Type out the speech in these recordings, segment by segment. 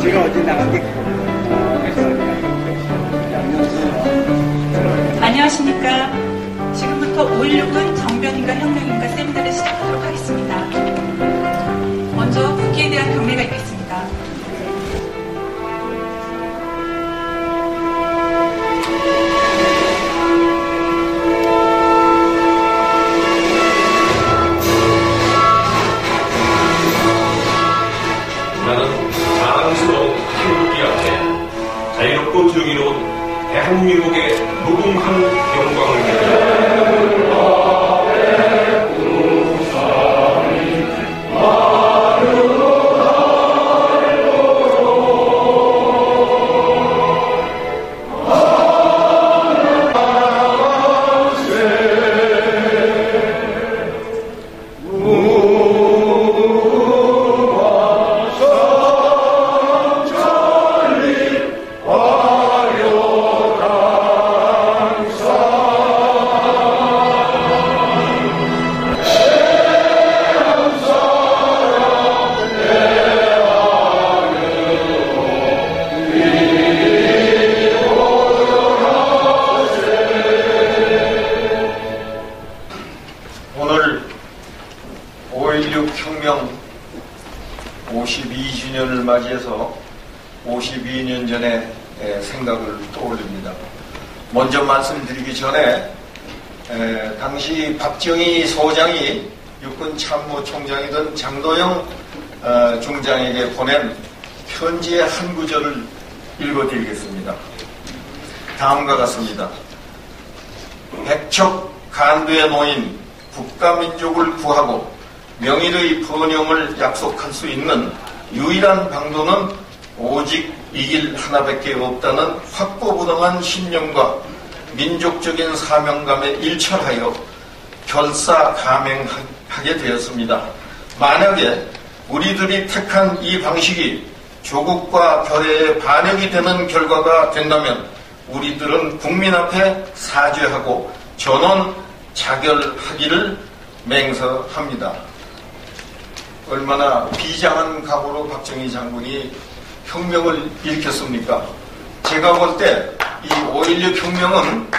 제가 어디 나갈게. 안녕하십니까. 지금부터 5.16은 정변인가 혁명인가 세미나를 시작하도록 하겠습니다. 먼저 국기에 대한 경례가 있겠습니다. 나는 자랑스러운 한국이 앞에 자유롭고 정의로운 대한민국의 무궁한 영광을 위해 오늘 5.16 혁명 52주년을 맞이해서 52년 전의 생각을 떠올립니다. 먼저 말씀드리기 전에 당시 박정희 소장이 육군 참모총장이던 장도영 중장에게 보낸 편지의 한 구절을 읽어드리겠습니다. 다음과 같습니다. 백척 간두에 놓인 국가민족을 구하고 명일의 번영을 약속할 수 있는 유일한 방도는 오직 이 길 하나밖에 없다는 확고부동한 신념과 민족적인 사명감에 일철하여 결사감행하게 되었습니다. 만약에 우리들이 택한 이 방식이 조국과 결의에 반역이 되는 결과가 된다면 우리들은 국민 앞에 사죄하고 전원 자결하기를 맹세합니다. 얼마나 비장한 각오로 박정희 장군이 혁명을 일으켰습니까? 제가 볼 때 이 5.16 혁명은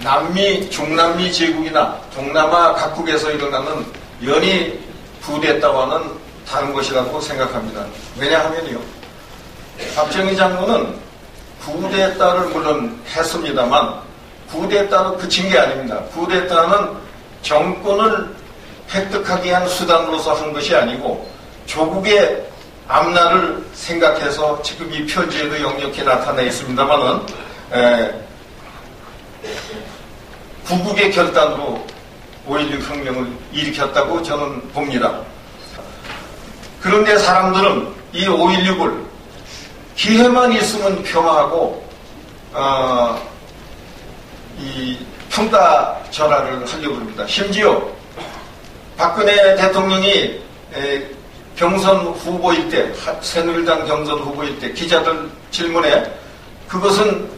남미, 중남미 제국이나 동남아 각국에서 일어나는 연이 부대따와는 다른 것이라고 생각합니다. 왜냐하면요, 박정희 장군은 구데타를 물론 했습니다만 구데타로 그친 게 아닙니다. 구데타는 정권을 획득하기 위한 수단으로서 한 것이 아니고 조국의 앞날을 생각해서 지금 이 편지에도 역력히 나타나 있습니다만은 구국의 결단으로 5.16 혁명을 일으켰다고 저는 봅니다. 그런데 사람들은 이 5.16을 기회만 있으면 평화하고 이 평가절하를 하려고 합니다. 심지어 박근혜 대통령이 경선 후보일 때, 새누리당 경선 후보일 때 기자들 질문에 그것은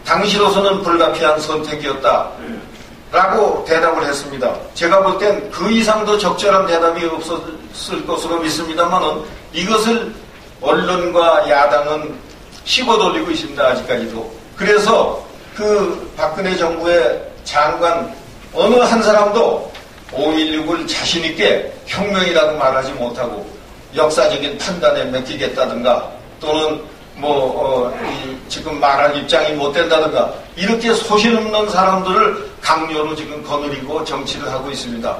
당시로서는 불가피한 선택이었다 라고 대답을 했습니다. 제가 볼 땐 그 이상도 적절한 대답이 없었을 것으로 믿습니다만은 이것을 언론과 야당은 씹어돌리고 있습니다. 아직까지도. 그래서 그 박근혜 정부의 장관 어느 한 사람도 5.16을 자신있게 혁명이라고 말하지 못하고 역사적인 판단에 맡기겠다든가 또는 지금 말할 입장이 못 된다든가 이렇게 소신 없는 사람들을 강요로 지금 거느리고 정치를 하고 있습니다.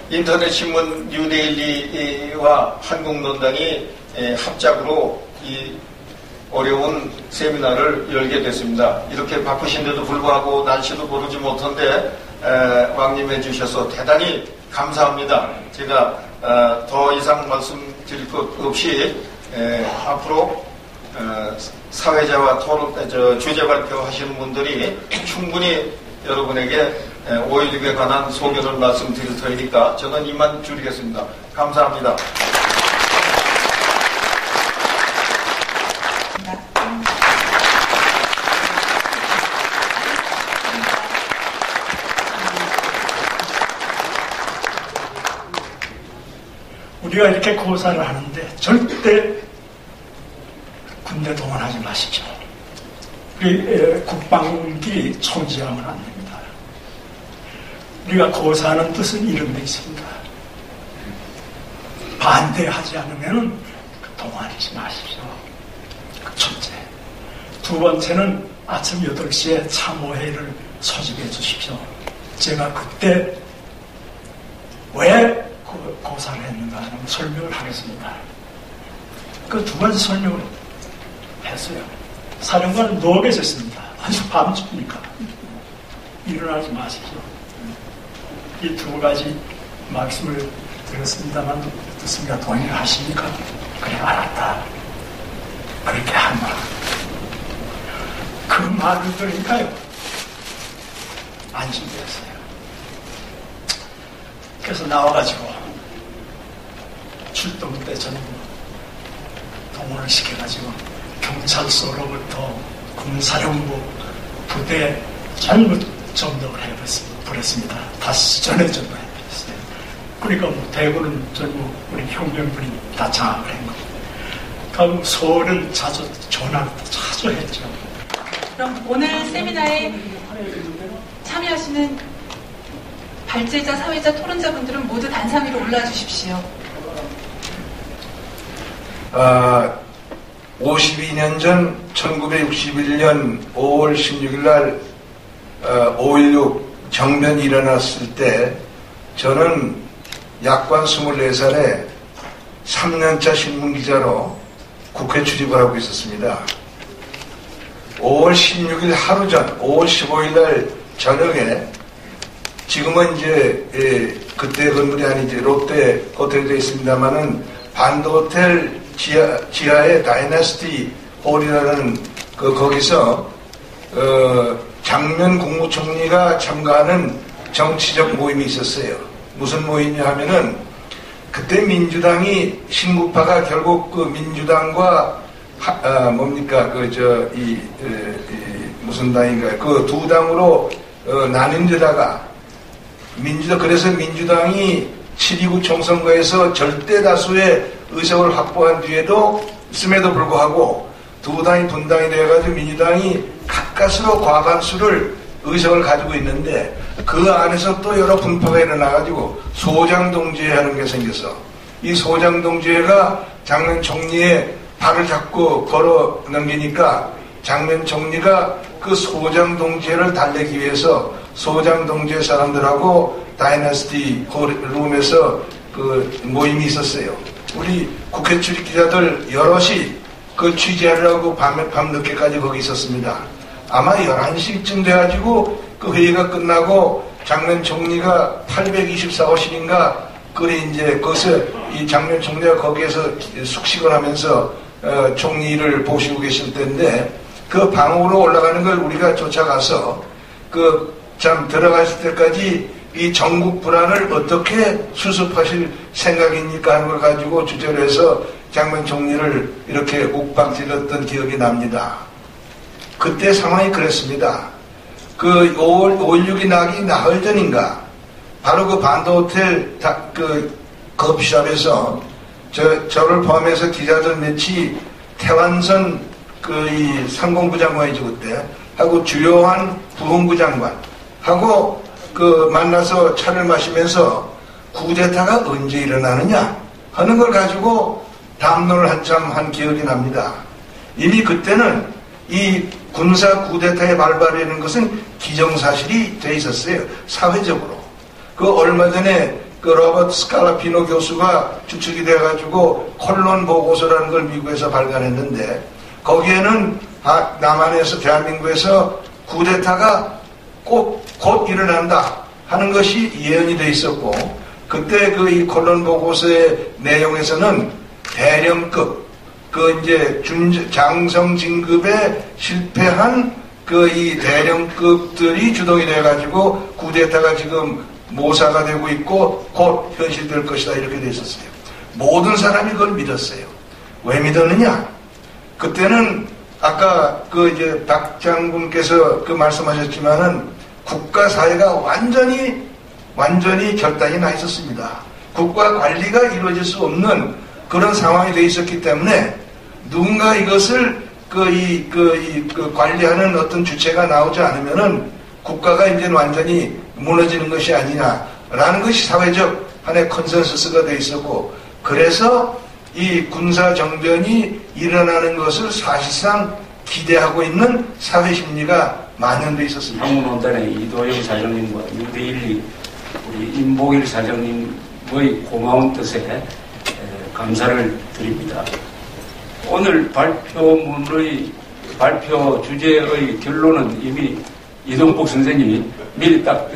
인터넷 신문 뉴데일리와 한국논단이 합작으로 이 어려운 세미나를 열게 됐습니다. 이렇게 바쁘신데도 불구하고 날씨도 고르지 못한데 왕림해 주셔서 대단히 감사합니다. 제가 더 이상 말씀드릴 것 없이 앞으로 사회자와 주제 발표하시는 분들이 충분히 여러분에게 5.16에 관한 소견을 말씀드릴 터이니까 저는 이만 줄이겠습니다. 감사합니다. 우리가 이렇게 고사를 하는데 절대 군대 동원하지 마십시오. 우리 국방비 총지하면 안 됩니다. 우리가 고사하는 뜻은 이런 데 있습니다. 반대하지 않으면 동원하지 마십시오. 그 첫째. 두 번째는 아침 8시에 참모회의를 소집해 주십시오. 제가 그때 왜 고사를 했는가 하는 설명을 하겠습니다. 그 두 가지 설명을 했어요. 사령관은 누워 계셨습니다. 아주 밤중이니까 일어나지 마십시오. 이 두 가지 말씀을 드렸습니다만 어떻습니까? 동의를 하십니까? 그래, 알았다. 그렇게 하마. 그 말을 들으니까요, 안심되었어요. 그래서 나와가지고 출동 때 전부 동원을 시켜가지고 경찰서로부터 군사령부 부대 전부 점령을 해버렸습니다. 다시 전해전도 해버렸어요. 그러니까 뭐 대구는 전부 우리 형병들이 다 장악을 한 거예요. 그럼 서울은 자주 전화를 자주 했죠. 그럼 오늘 세미나에 참여하시는 발제자, 사회자, 토론자분들은 모두 단상 위로 올라와 주십시오. 52년 전 1961년 5월 16일 날 5.16 정변이 일어났을 때 저는 약관 24살에 3년차 신문기자로 국회 출입을 하고 있었습니다. 5월 16일 하루 전 5월 15일 날 저녁에 지금은 이제 그때 건물이 아니지 롯데 호텔이 되어 있습니다만은 반도호텔 지하에 다이너스티 홀이라는 거기서 장면 국무총리가 참가하는 정치적 모임이 있었어요. 무슨 모임이냐 하면은 그때 민주당이 신구파가 결국 그 민주당과 무슨 당인가요? 그 두 당으로 나뉜 데다가 그래서 민주당이 7.29 총선거에서 절대 다수의 의석을 확보한 뒤에도 있음에도 불구하고 두 당이 분당이 되어가지고 민주당이 가까스로 과반수를 의석을 가지고 있는데 그 안에서 또 여러 분파가 일어나가지고 소장동지회 하는 게 생겨서 이 소장동지회가 장면 총리의 발을 잡고 걸어 넘기니까 장면 총리가 그 소장동지회를 달래기 위해서 소장동지회 사람들하고 다이너스티 룸에서 그 모임이 있었어요. 우리 국회 출입 기자들 여럿이 그 취재하려고 밤늦게까지 거기 있었습니다. 아마 11시쯤 돼가지고 그 회의가 끝나고 장면 총리가 824호실인가 그래 이제 거기서 이 장면 총리가 거기에서 숙식을 하면서 총리를 보시고 계실 때인데 그 방으로 올라가는 걸 우리가 쫓아가서 참 들어갔을 때까지 이 전국 불안을 어떻게 수습하실 생각입니까 하는 걸 가지고 주제로 해서 장면 총리를 이렇게 욱박질렀던 기억이 납니다. 그때 상황이 그랬습니다. 그 5.16이 나기 나흘 전인가 바로 그 반도호텔 커피숍에서 저를 포함해서 기자들 몇이 태완선 이 상공부 장관이죠 그때 하고 주요한 부흥부 장관 하고 만나서 차를 마시면서 쿠데타가 언제 일어나느냐 하는 걸 가지고 담론을 한참 한 기억이 납니다. 이미 그때는 이 군사 쿠데타의 발발이라는 것은 기정사실이 돼 있었어요. 사회적으로. 얼마 전에 로버트 스칼라피노 교수가 주축이 돼가지고 콜론 보고서라는 걸 미국에서 발간했는데 거기에는 남한에서 대한민국에서 쿠데타가 곧 일어난다 하는 것이 예언이 돼 있었고 그때 이 콜론 보고서의 내용에서는 대령급 이제 장성 진급에 실패한 이 대령급들이 주동이 돼가지고 쿠데타가 지금 모사가 되고 있고 곧 현실될 것이다 이렇게 돼 있었어요. 모든 사람이 그걸 믿었어요. 왜 믿었느냐? 그때는 아까 이제 박 장군께서 말씀하셨지만은 국가 사회가 완전히 결단이 나 있었습니다. 국가 관리가 이루어질 수 없는 그런 상황이 되어 있었기 때문에 누군가 이것을 관리하는 어떤 주체가 나오지 않으면은 국가가 이제 완전히 무너지는 것이 아니냐라는 것이 사회적 하나의 컨센서스가 되어 있었고, 그래서 이 군사 정변이 일어나는 것을 사실상 기대하고 있는 사회 심리가 만연되어 있었습니다. 한국논단의 이도영 사장님과 유대일리 우리 임복일 사장님의 고마운 뜻에 감사를 드립니다. 오늘 발표 주제의 결론은 이미 이동복 선생님이 미리 딱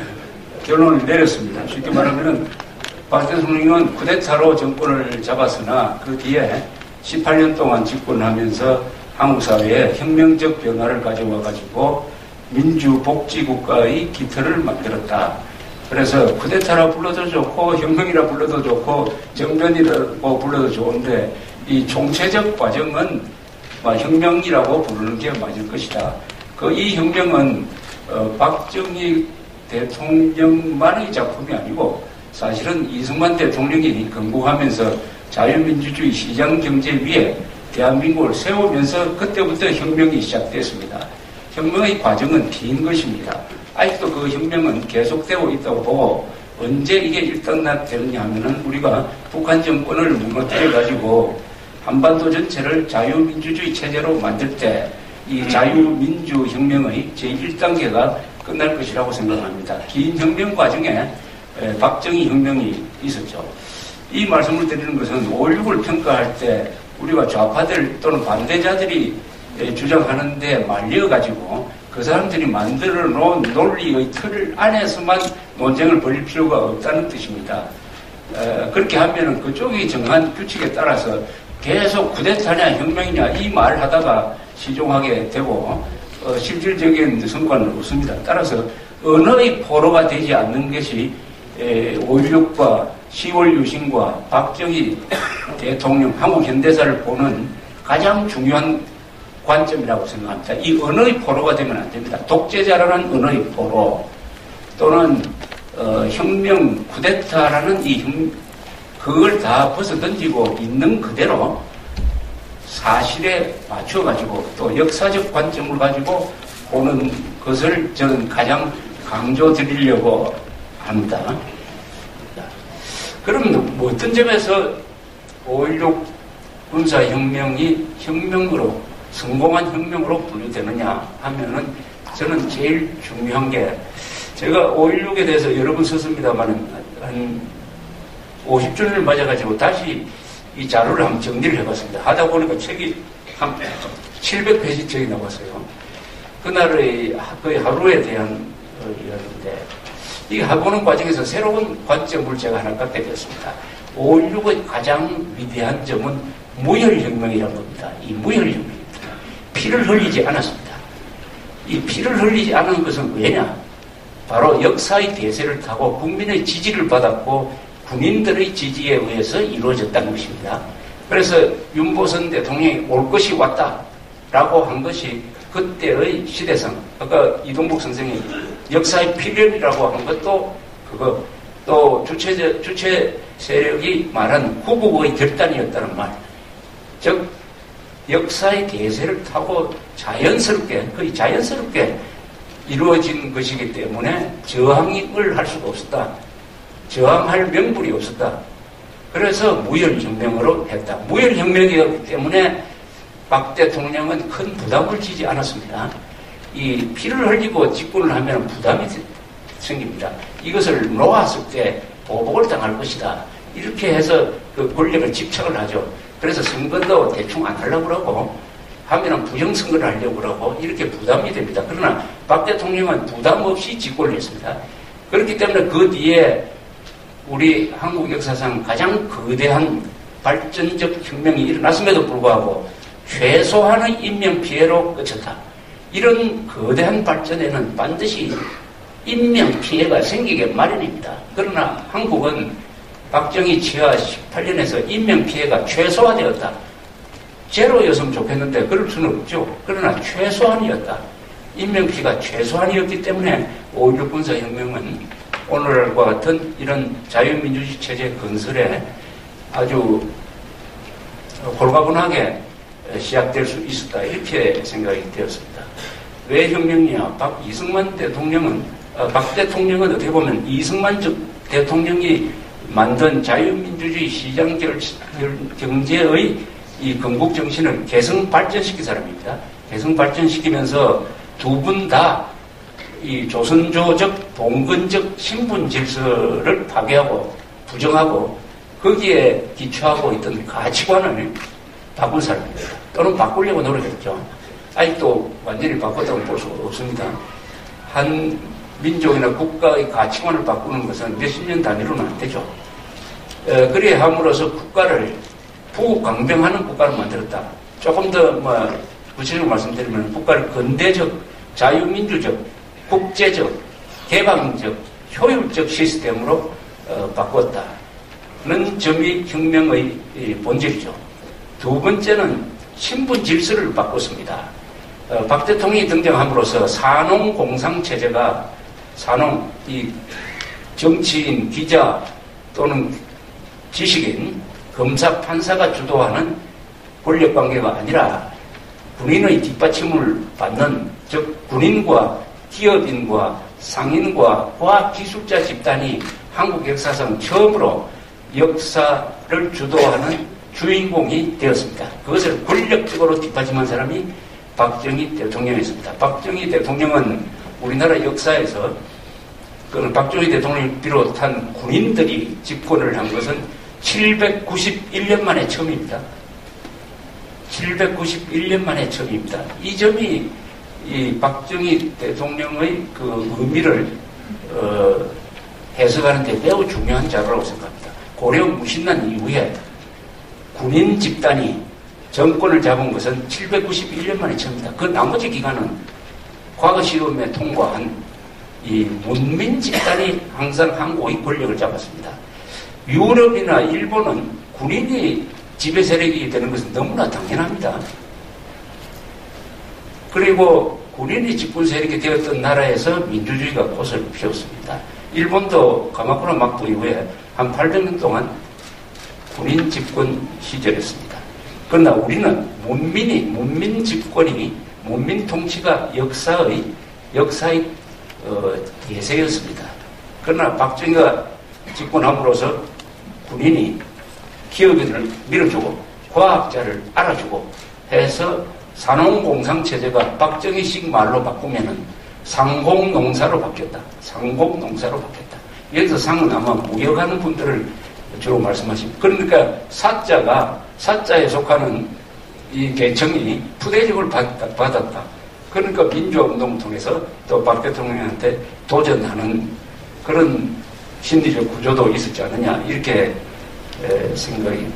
결론을 내렸습니다. 쉽게 말하면 박 대통령은 쿠데타로 정권을 잡았으나 그 뒤에 18년 동안 집권하면서 한국 사회에 혁명적 변화를 가져와가지고 민주복지국가의 기틀을 만들었다. 그래서 쿠데타라 불러도 좋고 혁명이라 불러도 좋고 정변이라고 불러도 좋은데 이 총체적 과정은 혁명이라고 부르는 게 맞을 것이다. 이 혁명은 박정희 대통령만의 작품이 아니고 사실은 이승만 대통령이 건국하면서 자유민주주의 시장경제 위에 대한민국을 세우면서 그때부터 혁명이 시작됐습니다. 혁명의 과정은 긴 것입니다. 아직도 그 혁명은 계속되고 있다고 보고 언제 이게 일단락되느냐 하면은 우리가 북한 정권을 무너뜨려가지고 한반도 전체를 자유민주주의 체제로 만들 때 이 자유민주혁명의 제1단계가 끝날 것이라고 생각합니다. 긴 혁명 과정에 박정희 혁명이 있었죠. 이 말씀을 드리는 것은 5.16을 평가할 때 우리가 좌파들 또는 반대자들이 주장하는데 말려가지고 그 사람들이 만들어 놓은 논리의 틀 안에서만 논쟁을 벌일 필요가 없다는 뜻입니다. 그렇게 하면은 그쪽이 정한 규칙에 따라서 계속 쿠데타냐 혁명이냐 이 말을 하다가 시종하게 되고 실질적인 성과는 없습니다. 따라서 언어의 포로가 되지 않는 것이 5.16과 10월 유신과 박정희 대통령 한국 현대사를 보는 가장 중요한 관점이라고 생각합니다. 이 언어의 포로가 되면 안 됩니다. 독재자라는 언어의 포로 또는 혁명 쿠데타라는 그걸 다 벗어던지고 있는 그대로 사실에 맞춰가지고 또 역사적 관점을 가지고 보는 것을 저는 가장 강조드리려고 합니다. 그럼 뭐 어떤 점에서 5.16 군사혁명이 혁명으로 성공한 혁명으로 분류되느냐 하면은 저는 제일 중요한 게 제가 5.16에 대해서 여러 번 썼습니다만 한 50주년을 맞아가지고 다시 이 자료를 한번 정리를 해봤습니다. 하다 보니까 책이 한 700페이지 나왔어요. 그날의 거의 하루에 대한 이야기인데 이 해보는 과정에서 새로운 관점을 제가 하나 갖게 되었습니다. 5.16의 가장 위대한 점은 무혈혁명이라는 겁니다. 이 무혈혁명입니다. 피를 흘리지 않았습니다. 이 피를 흘리지 않은 것은 왜냐? 바로 역사의 대세를 타고 국민의 지지를 받았고 군인들의 지지에 의해서 이루어졌다는 것입니다. 그래서 윤보선 대통령이 올 것이 왔다라고 한 것이 그때의 시대상, 아까 이동복 선생이 역사의 필연이라고 한 것도 그거, 또 주체 세력이 말한 후국의 결단이었다는 말. 즉, 역사의 대세를 타고 거의 자연스럽게 이루어진 것이기 때문에 저항을 할 수가 없었다. 저항할 명분이 없었다. 그래서 무혈혁명으로 했다. 무혈혁명이었기 때문에 박 대통령은 큰 부담을 지지 않았습니다. 이 피를 흘리고 집권을 하면 부담이 생깁니다. 이것을 놓았을 때 보복을 당할 것이다. 이렇게 해서 그 권력을 집착을 하죠. 그래서 선거도 대충 안 하려고 그러고 하면은 부정선거를 하려고 그러고 이렇게 부담이 됩니다. 그러나 박 대통령은 부담 없이 집권을 했습니다. 그렇기 때문에 그 뒤에 우리 한국 역사상 가장 거대한 발전적 혁명이 일어났음에도 불구하고 최소한의 인명피해로 끝쳤다. 이런 거대한 발전에는 반드시 인명피해가 생기게 마련입니다. 그러나 한국은 박정희 치하 18년에서 인명피해가 최소화되었다. 제로였으면 좋겠는데 그럴 수는 없죠. 그러나 최소한이었다. 인명피해가 최소한이었기 때문에 5.16 군사혁명은 오늘과 같은 이런 자유민주주의 체제 건설에 아주 홀가분하게 시작될 수 있었다. 이렇게 생각이 되었습니다. 왜 혁명이냐? 이승만 대통령은, 박 대통령은 어떻게 보면 이승만 대통령이 만든 자유민주주의 시장 경제의 이 건국 정신을 개성 발전시킨 사람입니다. 개성 발전시키면서 두 분 다 이 조선조적, 봉건적 신분 질서를 파괴하고 부정하고 거기에 기초하고 있던 가치관을 바꾼 사람입니다. 또는 바꾸려고 노력했죠. 아직도 완전히 바꿨다고 볼 수 없습니다. 한 민족이나 국가의 가치관을 바꾸는 것은 몇십 년 단위로는 안 되죠. 그래야 함으로써 국가를 부강병하는 국가를 만들었다. 조금 더 구체적으로 말씀드리면 국가를 근대적, 자유민주적, 국제적, 개방적, 효율적 시스템으로 바꿨다는 점이 혁명의 본질이죠. 두 번째는 신분 질서를 바꿨습니다. 박 대통령이 등장함으로써 산농공상체제가 이 정치인, 기자 또는 지식인, 검사, 판사가 주도하는 권력관계가 아니라 군인의 뒷받침을 받는, 즉 군인과 기업인과 상인과 과학기술자 집단이 한국 역사상 처음으로 역사를 주도하는 주인공이 되었습니다. 그것을 권력적으로 뒷받침한 사람이 박정희 대통령이었습니다. 박정희 대통령은 우리나라 역사에서 박정희 대통령을 비롯한 군인들이 집권을 한 것은 791년 만에 처음입니다. 791년 만에 처음입니다. 이 점이 이 박정희 대통령의 그 의미를 해석하는 데 매우 중요한 자료라고 생각합니다. 고려 무신난 이후에 군인 집단이 정권을 잡은 것은 791년 만에 처음입니다. 그 나머지 기간은 과거 시험에 통과한 이 문민 집단이 항상 한국의 권력을 잡았습니다. 유럽이나 일본은 군인이 지배 세력이 되는 것은 너무나 당연합니다. 그리고 군인이 집권 세력이 되었던 나라에서 민주주의가 꽃을 피웠습니다. 일본도 가마쿠라 막부 이후에 한 800년 동안 군인 집권 시절이었습니다. 그러나 우리는 문민 집권이, 문민 통치가 역사의 예세였습니다. 그러나 박정희가 집권함으로써 군인이 기업인을 밀어주고 과학자를 알아주고 해서 산농공상체제가 박정희식 말로 바꾸면은 상공농사로 바뀌었다. 상공농사로 바뀌었다. 여기서 상은 아마 무역하는 분들을 주로 말씀하십니다. 그러니까 사자에 속하는 이 계층이 푸대직을 받았다. 그러니까 민주화운동을 통해서 또 박 대통령한테 도전하는 그런 심리적 구조도 있었지 않느냐, 이렇게 생각이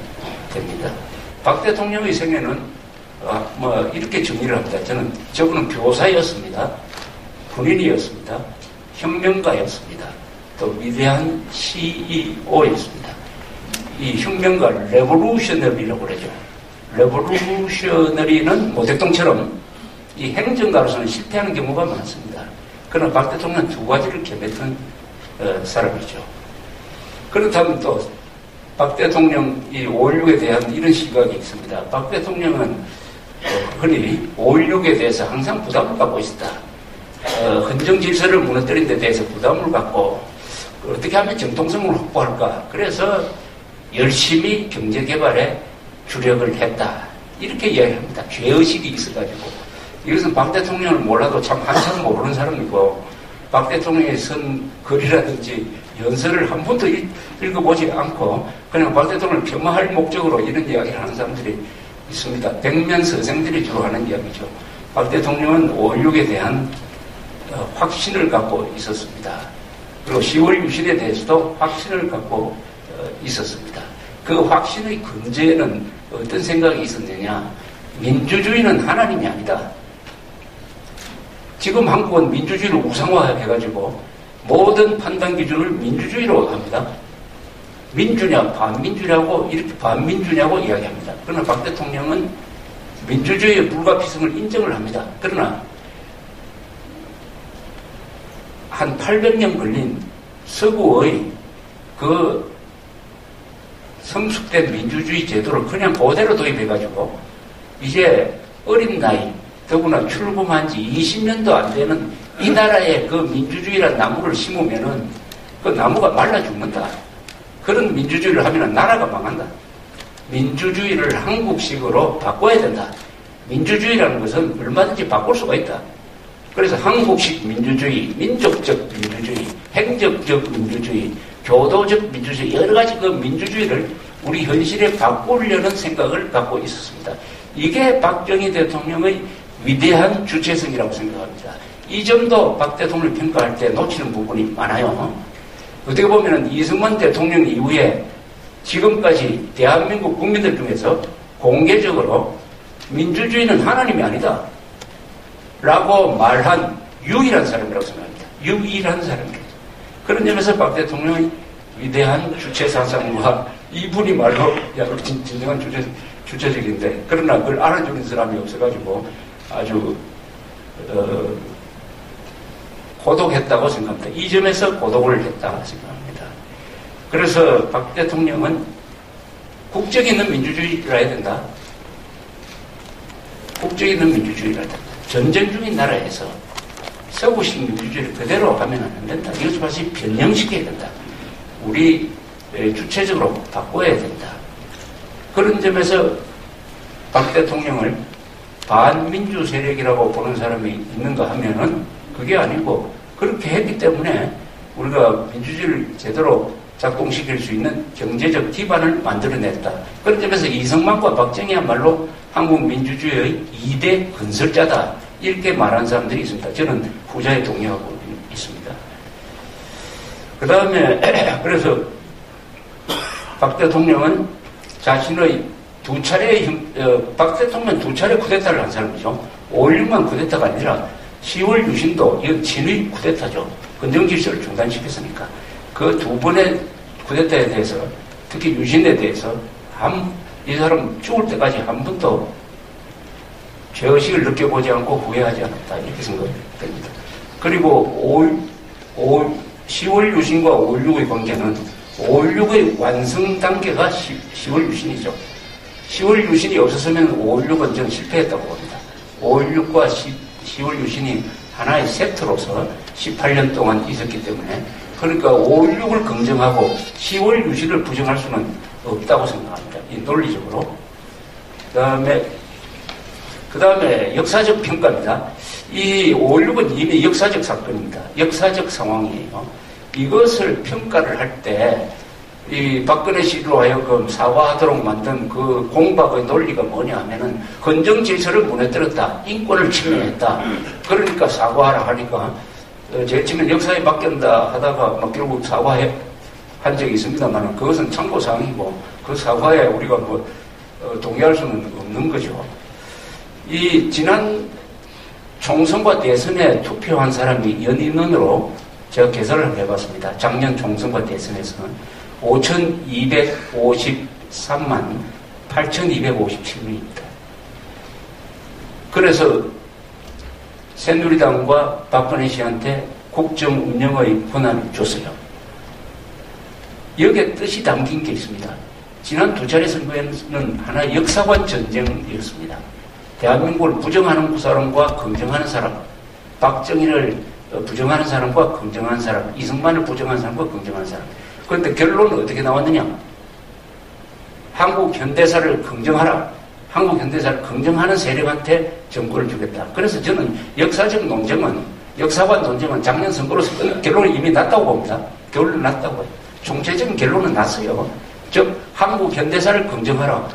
됩니다. 박 대통령의 생애는 이렇게 정리를 합니다. 저분은 교사였습니다. 군인이었습니다. 혁명가였습니다. 또 위대한 CEO였습니다. 이 혁명가 레볼루셔너리라고 그러죠. 레볼루셔너리는 모택동처럼 이 행정가로서는 실패하는 경우가 많습니다. 그러나 박 대통령은 두 가지를 겸했던 사람이죠. 그렇다면 또 박 대통령 이 5.16에 대한 이런 시각이 있습니다. 박 대통령은 흔히 5.16에 대해서 항상 부담을 갖고 있었다. 헌정 질서를 무너뜨린 데 대해서 부담을 갖고 어떻게 하면 정통성을 확보할까. 그래서 열심히 경제개발에 주력을 했다. 이렇게 이야기합니다. 죄의식이 있어가지고. 이것은 박 대통령을 몰라도 참 한참 모르는 사람이고, 박 대통령의 쓴 글이라든지 연설을 한 번도 읽어보지 않고 그냥 박 대통령을 폄하할 목적으로 이런 이야기를 하는 사람들이 있습니다. 백면 서생들이 주로 하는 이야기죠. 박 대통령은 5.16에 대한 확신을 갖고 있었습니다. 그리고 10월 유신에 대해서도 확신을 갖고 있었습니다. 그 확신의 근저에는 어떤 생각이 있었느냐. 민주주의는 하나님이 아니다. 지금 한국은 민주주의를 우상화해가지고 모든 판단 기준을 민주주의로 합니다. 민주냐 반민주냐고 이렇게 반민주냐고 이야기합니다. 그러나 박 대통령은 민주주의의 불가피성을 인정을 합니다. 그러나 한 800년 걸린 서구의 그 성숙된 민주주의 제도를 그냥 그대로 도입해가지고 이제 어린 나이, 더구나 출범한 지 20년도 안 되는 이 나라에 그 민주주의라는 나무를 심으면은 그 나무가 말라 죽는다. 그런 민주주의를 하면은 나라가 망한다. 민주주의를 한국식으로 바꿔야 된다. 민주주의라는 것은 얼마든지 바꿀 수가 있다. 그래서 한국식 민주주의, 민족적 민주주의, 행정적 민주주의, 교도적 민주주의, 여러 가지 그 민주주의를 우리 현실에 바꾸려는 생각을 갖고 있었습니다. 이게 박정희 대통령의 위대한 주체성이라고 생각합니다. 이 점도 박 대통령을 평가할 때 놓치는 부분이 많아요. 어떻게 보면 이승만 대통령 이후에 지금까지 대한민국 국민들 중에서 공개적으로 민주주의는 하나님이 아니다 라고 말한 유일한 사람이라고 생각합니다. 유일한 사람이라고. 그런 점에서 박 대통령의 위대한 주체사상과 이분이 말로 진정한 주체적인데, 그러나 그걸 알아주는 사람이 없어가지고 아주 고독했다고 생각합니다. 이 점에서 고독을 했다 생각합니다. 그래서 박 대통령은 국적 있는 민주주의를 해야 된다. 국적 있는 민주주의를 해야 된다. 전쟁 중인 나라에서 서구식 민주주의를 그대로 하면 안 된다. 이것을 다시 변형시켜야 된다. 우리 주체적으로 바꿔야 된다. 그런 점에서 박 대통령을 반민주 세력이라고 보는 사람이 있는가 하면은 그게 아니고, 그렇게 했기 때문에 우리가 민주주의를 제대로 작동시킬 수 있는 경제적 기반을 만들어냈다. 그런 점에서 이승만과 박정희야말로 한국 민주주의의 2대 건설자다. 이렇게 말하는 사람들이 있습니다. 저는 후자에 동의하고 있습니다. 그 다음에 그래서 박 대통령은 자신의 박 대통령은 2차례 쿠데타를 한 사람이죠. 5.16만 쿠데타가 아니라 10월 유신도 이건 친위 쿠데타죠. 헌정 질서를 중단시켰으니까 그 2번의 쿠데타에 대해서, 특히 유신에 대해서 이 사람 죽을 때까지 한 번도 죄의식을 느껴보지 않고 후회하지 않았다. 이렇게 생각됩니다. 그리고 10월 유신과 5.16의 관계는 5.16의 완성 단계가 10월 유신이죠. 10월 유신이 없었으면 5.16은 저는 실패했다고 봅니다. 5.16과 10월 유신이 하나의 세트로서 18년 동안 있었기 때문에, 그러니까 5.16을 긍정하고 10월 유신을 부정할 수는 없다고 생각합니다. 이 논리적으로. 그 다음에 역사적 평가입니다. 이 5.16은 이미 역사적 사건입니다. 역사적 상황이에요. 이것을 평가를 할 때 이 박근혜 씨로 하여금 사과하도록 만든 그 공박의 논리가 뭐냐 하면은 헌정 질서를 무너뜨렸다. 인권을 침해했다. 그러니까 사과하라 하니까 제일 처음에 역사에 맡긴다 하다가 막 결국 사과한 적이 있습니다만 그것은 참고사항이고 그 사과에 우리가 동의할 수는 없는 거죠. 이 지난 총선과 대선에 투표한 사람이 연인원으로 제가 계산을 해봤습니다. 작년 총선과 대선에서는 5,253만 8,257명입니다. 그래서 새누리당과 박근혜 씨한테 국정 운영의 권한을 줬어요. 여기에 뜻이 담긴 게 있습니다. 지난 2차례 선거에는 하나의 역사관 전쟁이었습니다. 대한민국을 부정하는 사람과 긍정하는 사람, 박정희를 부정하는 사람과 긍정하는 사람, 이승만을 부정하는 사람과 긍정하는 사람. 그런데 결론은 어떻게 나왔느냐? 한국 현대사를 긍정하라. 한국 현대사를 긍정하는 세력한테 정권을 주겠다. 그래서 저는 역사적 논쟁은, 역사관 논쟁은 작년 선거로서 결론이 이미 났다고 봅니다. 결론은 났다고요. 총체적인 결론은 났어요. 즉 한국 현대사를 긍정하라.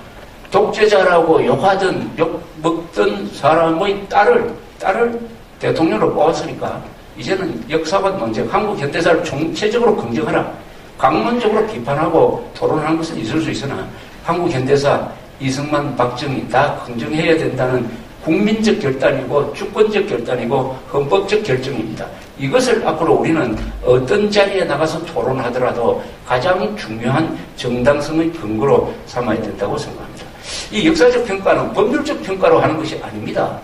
독재자라고 욕하던 욕먹던 사람의 딸을 대통령으로 뽑았으니까 이제는 역사관 논쟁, 한국 현대사를 총체적으로 긍정하라. 강론적으로 비판하고 토론하는 것은 있을 수 있으나 한국 현대사, 이승만, 박정희 다 긍정해야 된다는 국민적 결단이고 주권적 결단이고 헌법적 결정입니다. 이것을 앞으로 우리는 어떤 자리에 나가서 토론하더라도 가장 중요한 정당성의 근거로 삼아야 된다고 생각합니다. 이 역사적 평가는 법률적 평가로 하는 것이 아닙니다.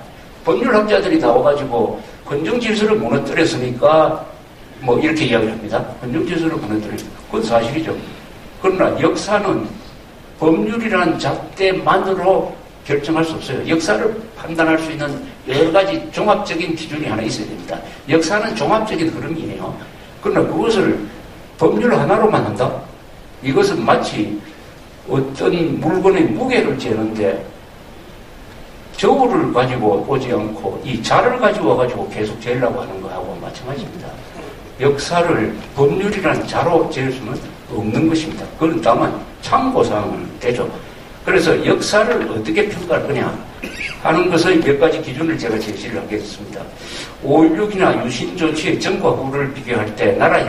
법률학자들이 나와가지고 헌정 질서를 무너뜨렸으니까 뭐 이렇게 이야기를 합니다. 헌정질서를 무너뜨리는 그건 사실이죠. 그러나 역사는 법률이라는 잣대만으로 결정할 수 없어요. 역사를 판단할 수 있는 여러 가지 종합적인 기준이 하나 있어야 됩니다. 역사는 종합적인 흐름이에요. 그러나 그것을 법률 하나로만 한다? 이것은 마치 어떤 물건의 무게를 재는데 저울을 가지고 오지 않고 이 자를 가지고 와가지고 계속 재려고 하는 거하고 마찬가지입니다. 역사를 법률이라는 자로 잴 수는 없는 것입니다. 그건 다만 참고사항은 되죠. 그래서 역사를 어떻게 평가할 거냐 하는 것의 몇 가지 기준을 제가 제시를 하겠습니다. 5.16이나 유신 조치의 전과 후를 비교할 때 나라의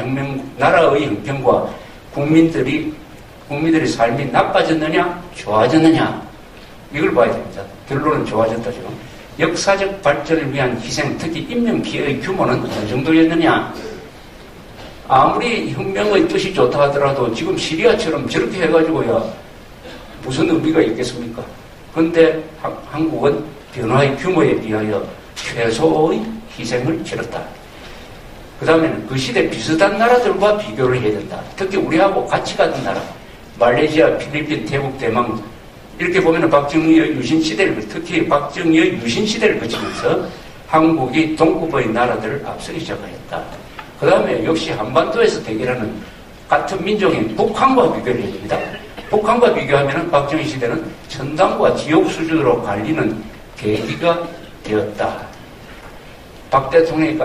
형편과 국민들의 삶이 나빠졌느냐 좋아졌느냐 이걸 봐야 됩니다. 결론은 좋아졌다죠. 역사적 발전을 위한 희생, 특히 인명피해의 규모는 어느 정도였느냐. 아무리 혁명의 뜻이 좋다 하더라도 지금 시리아처럼 저렇게 해가지고야 무슨 의미가 있겠습니까? 그런데 한국은 변화의 규모에 비하여 최소의 희생을 치렀다. 그 다음에는 그 시대 비슷한 나라들과 비교를 해야 된다. 특히 우리하고 같이 가던 나라, 말레이시아, 필리핀, 태국, 대만 이렇게 보면 박정희의 유신시대를, 특히 박정희의 유신시대를 거치면서 한국이 동급의 나라들을 앞서기 시작하였다. 그 다음에 역시 한반도에서 대결하는 같은 민족인 북한과 비교를 해야 됩니다. 북한과 비교하면 박정희 시대는 천당과 지옥 수준으로 갈리는 계기가 되었다. 박 대통령이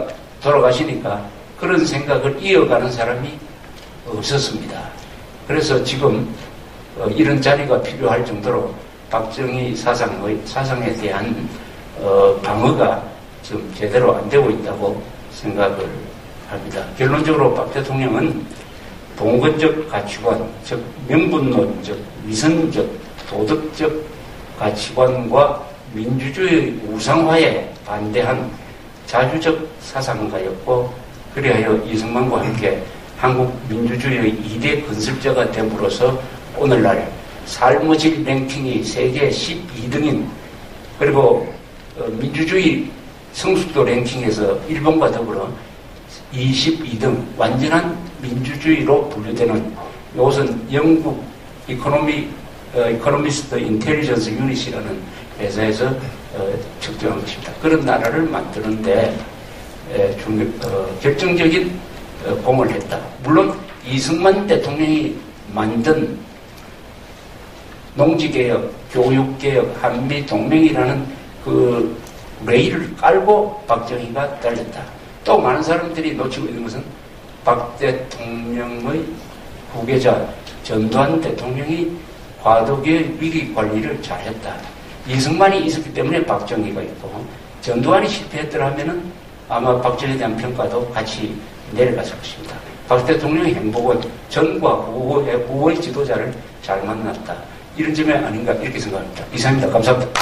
돌아가시니까 그런 생각을 이어가는 사람이 없었습니다. 그래서 지금 이런 자리가 필요할 정도로 박정희 사상에 대한 방어가 지금 제대로 안 되고 있다고 생각을 합니다. 결론적으로 박 대통령은 봉건적 가치관, 즉 명분론적, 위선적, 도덕적 가치관과 민주주의 우상화에 반대한 자주적 사상가였고 그리하여 이승만과 함께 한국 민주주의의 2대 건설자가 됨으로써 오늘날 삶의 질 랭킹이 세계 12등인 그리고 민주주의 성숙도 랭킹에서 일본과 더불어 22등 완전한 민주주의로 분류되는 이것은 영국 이코노미스트 인텔리전스 유닛이라는 회사에서 측정한 것입니다. 그런 나라를 만드는데 결정적인 공을 했다. 물론 이승만 대통령이 만든 농지개혁, 교육개혁, 한미동맹이라는 그 레일을 깔고 박정희가 달렸다. 또 많은 사람들이 놓치고 있는 것은 박 대통령의 후계자 전두환 대통령이 과도기의 위기 관리를 잘했다. 이승만이 있었기 때문에 박정희가 있고 전두환이 실패했더라면 아마 박정희에 대한 평가도 같이 내려갔을 것입니다. 박 대통령의 행복은 전과 후의 지도자를 잘 만났다. 이런 점이 아닌가 이렇게 생각합니다. 이상입니다. 감사합니다.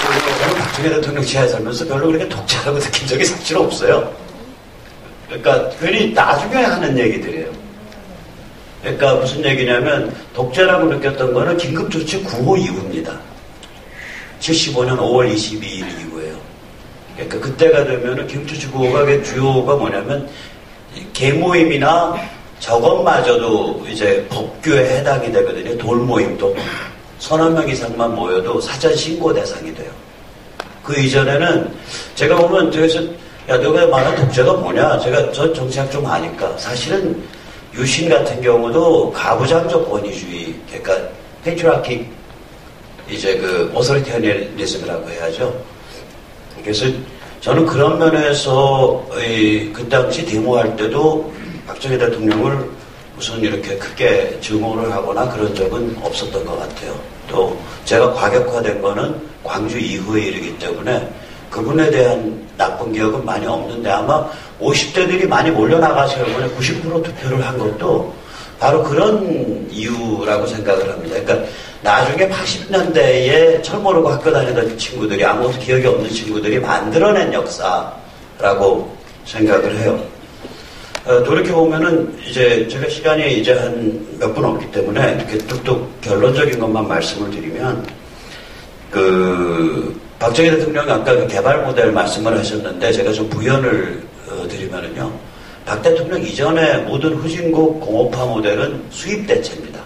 저는 박정희 대통령 지하에 살면서 별로 그렇게 독자라고 느낀 적이 사실 없어요. 그러니까 괜히 나중에 하는 얘기들이에요. 그러니까 무슨 얘기냐면 독자라고 느꼈던 거는 긴급조치 9호 이후입니다. 75년 5월 22일 이후예요. 그러니까 그때가 되면은 긴급조치 9호가 주요가 뭐냐면 계모임이나 저것마저도 이제 법규에 해당이 되거든요. 돌모임도 서너 명 이상만 모여도 사전 신고 대상이 돼요. 그 이전에는 제가 보면 저에서 야 너가 말한 독재가 뭐냐? 저 정치학 좀 아니까 사실은 유신 같은 경우도 가부장적 권위주의, 그러니까 페트리아킥 이제 그 오소리테리아니즘이라고 해야죠. 그래서 저는 그런 면에서 그 당시 데모할 때도 박정희 대통령을 무슨 이렇게 크게 증오를 하거나 그런 적은 없었던 것 같아요. 또 제가 과격화된 거는 광주 이후의 일이기 때문에 그분에 대한 나쁜 기억은 많이 없는데 아마 50대들이 많이 몰려나가서 이번에 90% 투표를 한 것도 바로 그런 이유라고 생각을 합니다. 그러니까 나중에 80년대에 철 모르고 학교 다니던 친구들이 아무것도 기억이 없는 친구들이 만들어낸 역사라고 생각을 해요. 돌이켜보면은 이제 제가 시간이 이제 한 몇 분 없기 때문에 이렇게 뚝뚝 결론적인 것만 말씀을 드리면 박정희 대통령이 아까 그 개발 모델 말씀을 하셨는데 제가 좀 부연을 드리면은요. 박 대통령 이전에 모든 후진국 공업화 모델은 수입 대체입니다.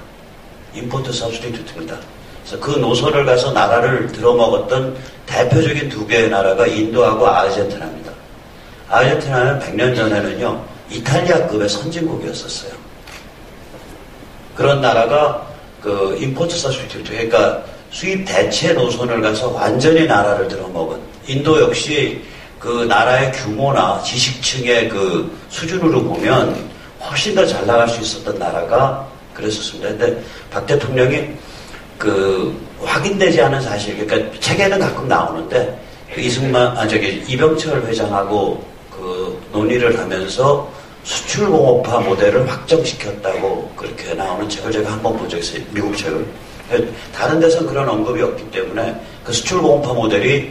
임포트 서브스티튜트입니다. 그래서 그 노선을 가서 나라를 들어먹었던 대표적인 두 개의 나라가 인도하고 아르헨티나입니다. 아르헨티나는 100년 전에는요, 이탈리아급의 선진국이었었어요. 그런 나라가 그 임포트 서브스티튜트, 그러니까 수입 대체 노선을 가서 완전히 나라를 들어먹은, 인도 역시 그 나라의 규모나 지식층의 그 수준으로 보면 훨씬 더 잘 나갈 수 있었던 나라가 그랬었습니다. 근데 박 대통령이 그 확인되지 않은 사실, 그러니까 책에는 가끔 나오는데 이병철 회장하고 그 논의를 하면서 수출공업화 모델을 확정시켰다고 그렇게 나오는 책을 제가 한번 본 적이 있어요. 미국 책을. 다른 데서는 그런 언급이 없기 때문에 그 수출공업화 모델이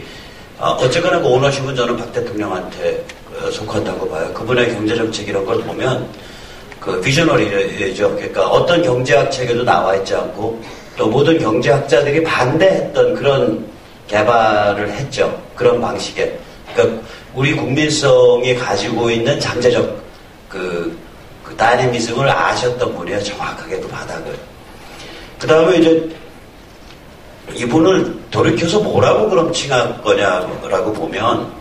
어쨌거나 그 오너십은 저는 박 대통령한테 속한다고 봐요. 그분의 경제정책 이런 걸 보면 그 비저너리죠. 그러니까 어떤 경제학 책에도 나와 있지 않고 또 모든 경제학자들이 반대했던 그런 개발을 했죠. 그런 방식에. 그러니까 우리 국민성이 가지고 있는 잠재적 그 다이내미즘을 아셨던 분이에요. 정확하게 그 바닥을. 그 다음에 이제 이분을 돌이켜서 뭐라고 그럼 칭할 거냐라고 보면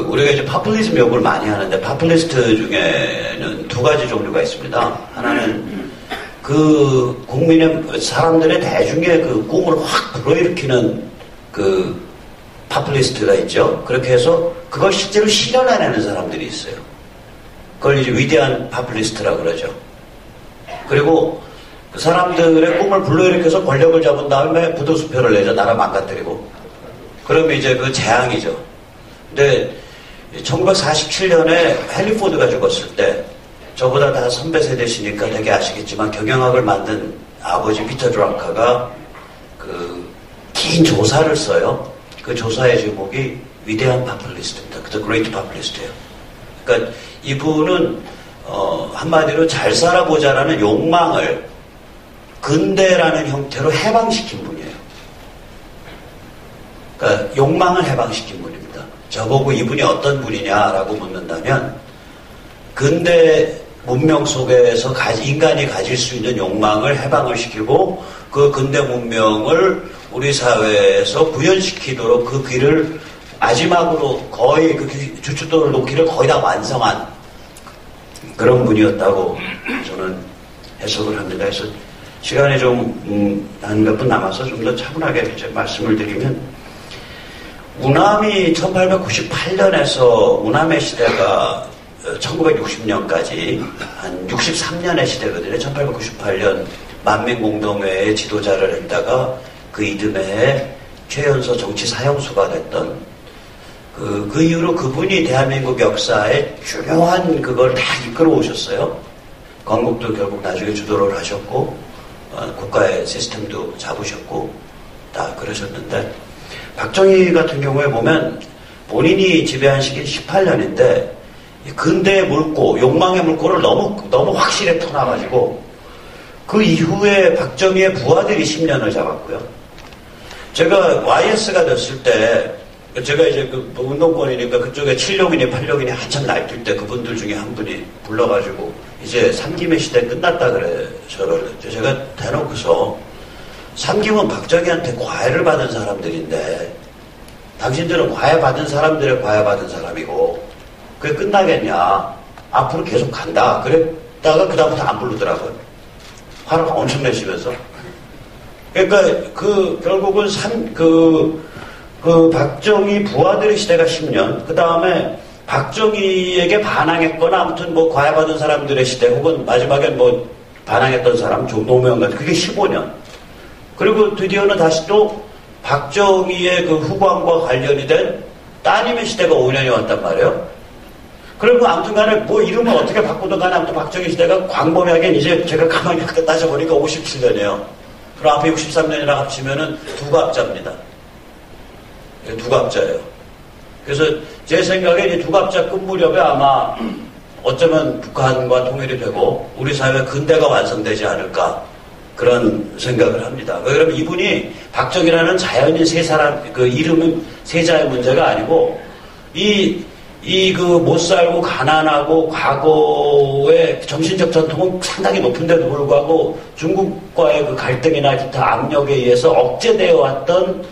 우리가 이제 파퓰리즘 욕을 많이 하는데 파퓰리스트 중에는 두 가지 종류가 있습니다. 하나는 그 국민의 사람들의 대중의 그 꿈을 확 불러일으키는 그 파퓰리스트가 있죠. 그렇게 해서 그걸 실제로 실현해내는 사람들이 있어요. 그걸 이제 위대한 파퓰리스트라고 그러죠. 그리고 그 사람들의 꿈을 불러일으켜서 권력을 잡은 다음에 부도수표를 내죠. 나라 망가뜨리고. 그러면 이제 그 재앙이죠. 근데 1947년에 헨리 포드가 죽었을 때 저보다 다 선배 세대시니까 되게 아시겠지만 경영학을 만든 아버지 피터 드렁카가 그 긴 조사를 써요. 그 조사의 제목이 위대한 파퓰리스트입니다. The Great Populist예요. 그러니까 이분은 한마디로 잘 살아보자라는 욕망을 근대라는 형태로 해방시킨 분이에요. 그러니까 욕망을 해방시킨 분입니다. 저보고 이분이 어떤 분이냐라고 묻는다면 근대 문명 속에서 인간이 가질 수 있는 욕망을 해방을 시키고 그 근대 문명을 우리 사회에서 구현시키도록 그 길을 마지막으로 거의 그 주춧돌을 놓기를 거의 다 완성한 그런 분이었다고 저는 해석을 합니다. 그래서 시간이 좀 한 몇 분 남아서 좀 더 차분하게 말씀을 드리면 우남이 1898년에서 우남의 시대가 1960년까지 한 63년의 시대거든요. 1898년 만민공동회의 지도자를 했다가 그 이듬해에 최연소 정치사형수가 됐던 그 이후로 그분이 대한민국 역사에 중요한 그걸 다 이끌어 오셨어요. 건국도 결국 나중에 주도를 하셨고 국가의 시스템도 잡으셨고 다 그러셨는데 박정희 같은 경우에 보면 본인이 지배한 시기 18년인데 근대의 물고 욕망의 물고를 너무 확실히 터놔가지고 그 이후에 박정희의 부하들이 10년을 잡았고요. 제가 YS가 됐을 때 제가 이제 그 운동권이니까 그쪽에 7력이니 8력이니 한참 날뛸 때 그분들 중에 한 분이 불러가지고 이제 삼김의 시대 끝났다 그래. 제가 대놓고서 삼김은 박정희한테 과외를 받은 사람들인데 당신들은 과외 받은 사람들의 과외 받은 사람이고 그게 끝나겠냐. 앞으로 계속 간다. 그랬다가 그다음부터 안 부르더라고요. 화를 엄청 내시면서. 그러니까 결국은 박정희 부하들의 시대가 10년, 그 다음에 박정희에게 반항했거나 아무튼 뭐 과외받은 사람들의 시대 혹은 마지막에 뭐 반항했던 사람, 노무현 같은 그게 15년. 그리고 드디어는 다시 또 박정희의 그 후광과 관련이 된 따님의 시대가 5년이 왔단 말이에요. 그리고 아무튼 간에 뭐 이름을 어떻게 바꾸든 간에 아무튼 박정희 시대가 광범위하게 이제 제가 가만히 따져보니까 57년이에요. 그럼 앞에 63년이랑 합치면은 두 갑자입니다. 두 갑자예요. 그래서 제 생각에 이 두 갑자 끝 무렵에 아마 어쩌면 북한과 통일이 되고 우리 사회 근대가 완성되지 않을까 그런 생각을 합니다. 왜 그러면 이분이 박정희라는 자연인 세 사람 그 이름은 세자의 문제가 아니고 이 못 살고 가난하고 과거의 정신적 전통은 상당히 높은데도 불구하고 중국과의 그 갈등이나 기타 압력에 의해서 억제되어 왔던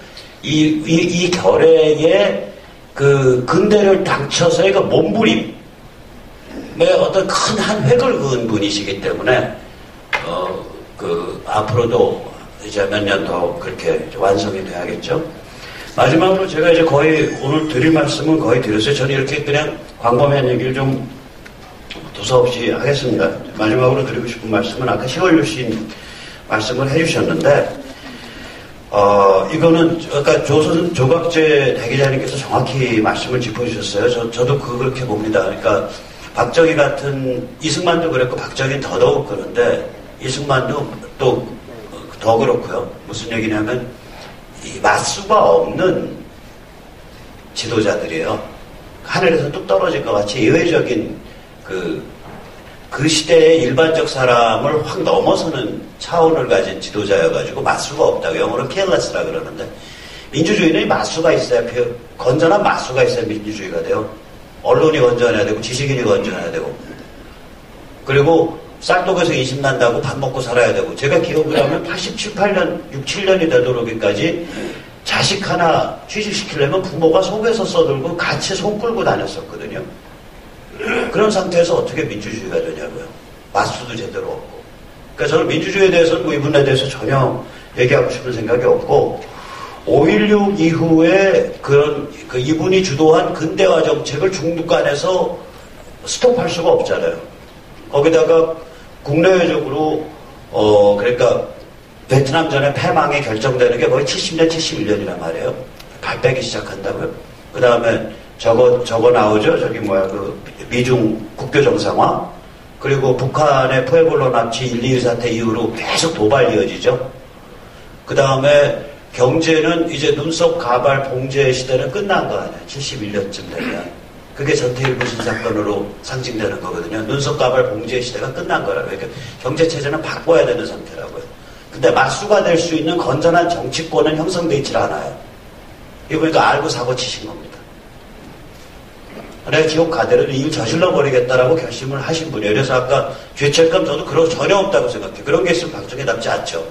이 결의에 그 근대를 당쳐서의 그 몸부림에 어떤 큰 한 획을 그은 분이시기 때문에 앞으로도 이제 몇 년 더 그렇게 완성이 돼야겠죠. 마지막으로 제가 이제 거의 오늘 드릴 말씀은 거의 드렸어요. 저는 이렇게 그냥 광범위한 얘기를 좀 두서없이 하겠습니다. 마지막으로 드리고 싶은 말씀은 아까 시월유신 말씀을 해주셨는데, 이거는 아까 조각재 대기자님께서 정확히 말씀을 짚어주셨어요. 저도 그렇게 봅니다. 그러니까 박정희 같은, 이승만도 그랬고 박정희는 더더욱 그런데 이승만도 또 더 그렇고요. 무슨 얘기냐면 이 맞수가 없는 지도자들이에요. 하늘에서 뚝 떨어질 것 같이 예외적인 그 시대의 일반적 사람을 확 넘어서는 차원을 가진 지도자여가지고 맞수가 없다고, 영어로 careless라 그러는데, 민주주의는 맞수가 있어야, 건전한 맞수가 있어야 민주주의가 돼요. 언론이 건전해야 되고 지식인이 건전해야 되고, 그리고 쌀떡에서 인심 난다고 밥 먹고 살아야 되고, 제가 기억을 하면 87, 8년, 6, 7년이 되도록까지 자식 하나 취직시키려면 부모가 속에서 써들고 같이 손 끌고 다녔었거든요. 그런 상태에서 어떻게 민주주의가 되냐고요. 맞수도 제대로 없고. 그러니까 저는 민주주의에 대해서는 이분에 대해서 전혀 얘기하고 싶은 생각이 없고, 5.16 이후에 이분이 주도한 근대화 정책을 중국 안에서 스톱할 수가 없잖아요. 거기다가 국내외적으로 그러니까 베트남전의 패망이 결정되는 게 거의 70년, 71년이란 말이에요. 발 빼기 시작한다고요. 그 다음에 저거 나오죠. 미중 국교 정상화. 그리고 북한의 푸에볼로 납치 1.2 사태 이후로 계속 도발 이어지죠. 그 다음에 경제는 이제 눈썹 가발 봉제 시대는 끝난 거 아니에요. 71년쯤 되면. 그게 전태일 부신 사건으로 상징되는 거거든요. 눈썹 가발 봉제 시대가 끝난 거라고요. 그러니까 경제체제는 바꿔야 되는 상태라고요. 근데 맞수가 될 수 있는 건전한 정치권은 형성되어 있질 않아요. 이거 보니까 알고 사고 치신 겁니다. 내가 지옥 가대로 일 저질러 버리겠다라고 결심을 하신 분이에요. 그래서 아까 죄책감 저도 그런 거 전혀 없다고 생각해요. 그런 게 있으면 박정희 닮지 않죠.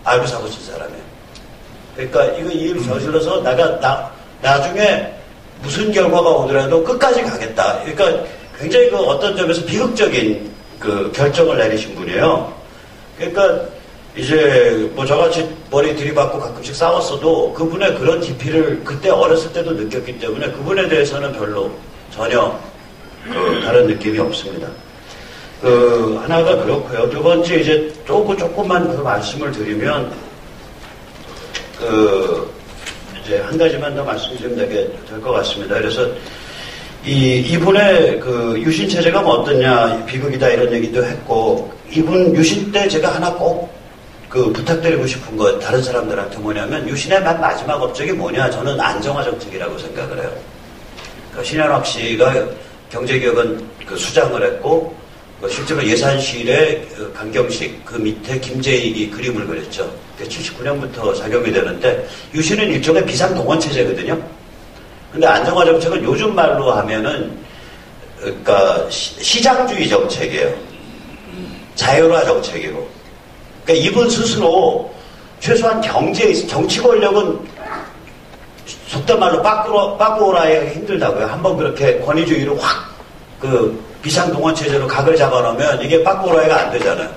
알고 사고 친 사람이에요. 그러니까 이거 일 저질러서 나중에 무슨 결과가 오더라도 끝까지 가겠다. 그러니까 굉장히 어떤 점에서 비극적인 결정을 내리신 분이에요. 그러니까 이제 저같이 머리 들이받고 가끔씩 싸웠어도 그분의 그런 깊이를 그때 어렸을 때도 느꼈기 때문에 그분에 대해서는 별로 전혀 다른 느낌이 없습니다. 하나가 그렇고요. 두 번째 이제 조금만 말씀을 드리면 이제 한 가지만 더 말씀드리면 될 것 같습니다. 그래서 이분의 유신 체제가 어떠냐, 비극이다 이런 얘기도 했고, 이분 유신 때 제가 하나 꼭 부탁드리고 싶은 거 다른 사람들한테 뭐냐면, 유신의 마지막 업적이 뭐냐, 저는 안정화 정책이라고 생각을 해요. 신현학 씨가 경제개혁은 수장을 했고, 실제로 예산실에 강경식 밑에 김재익이 그림을 그렸죠. 79년부터 작용이 되는데, 유신은 일종의 비상동원체제거든요. 근데 안정화 정책은 요즘 말로 하면은 그러니까 시장주의 정책이에요. 자율화 정책이고. 그러니까 이분 스스로 최소한 정치 권력은 속된 말로 빠꾸오라야 힘들다고요. 한번 그렇게 권위주의로 확 비상동원 체제로 각을 잡아놓으면 이게 빠꾸오라야가 안 되잖아요.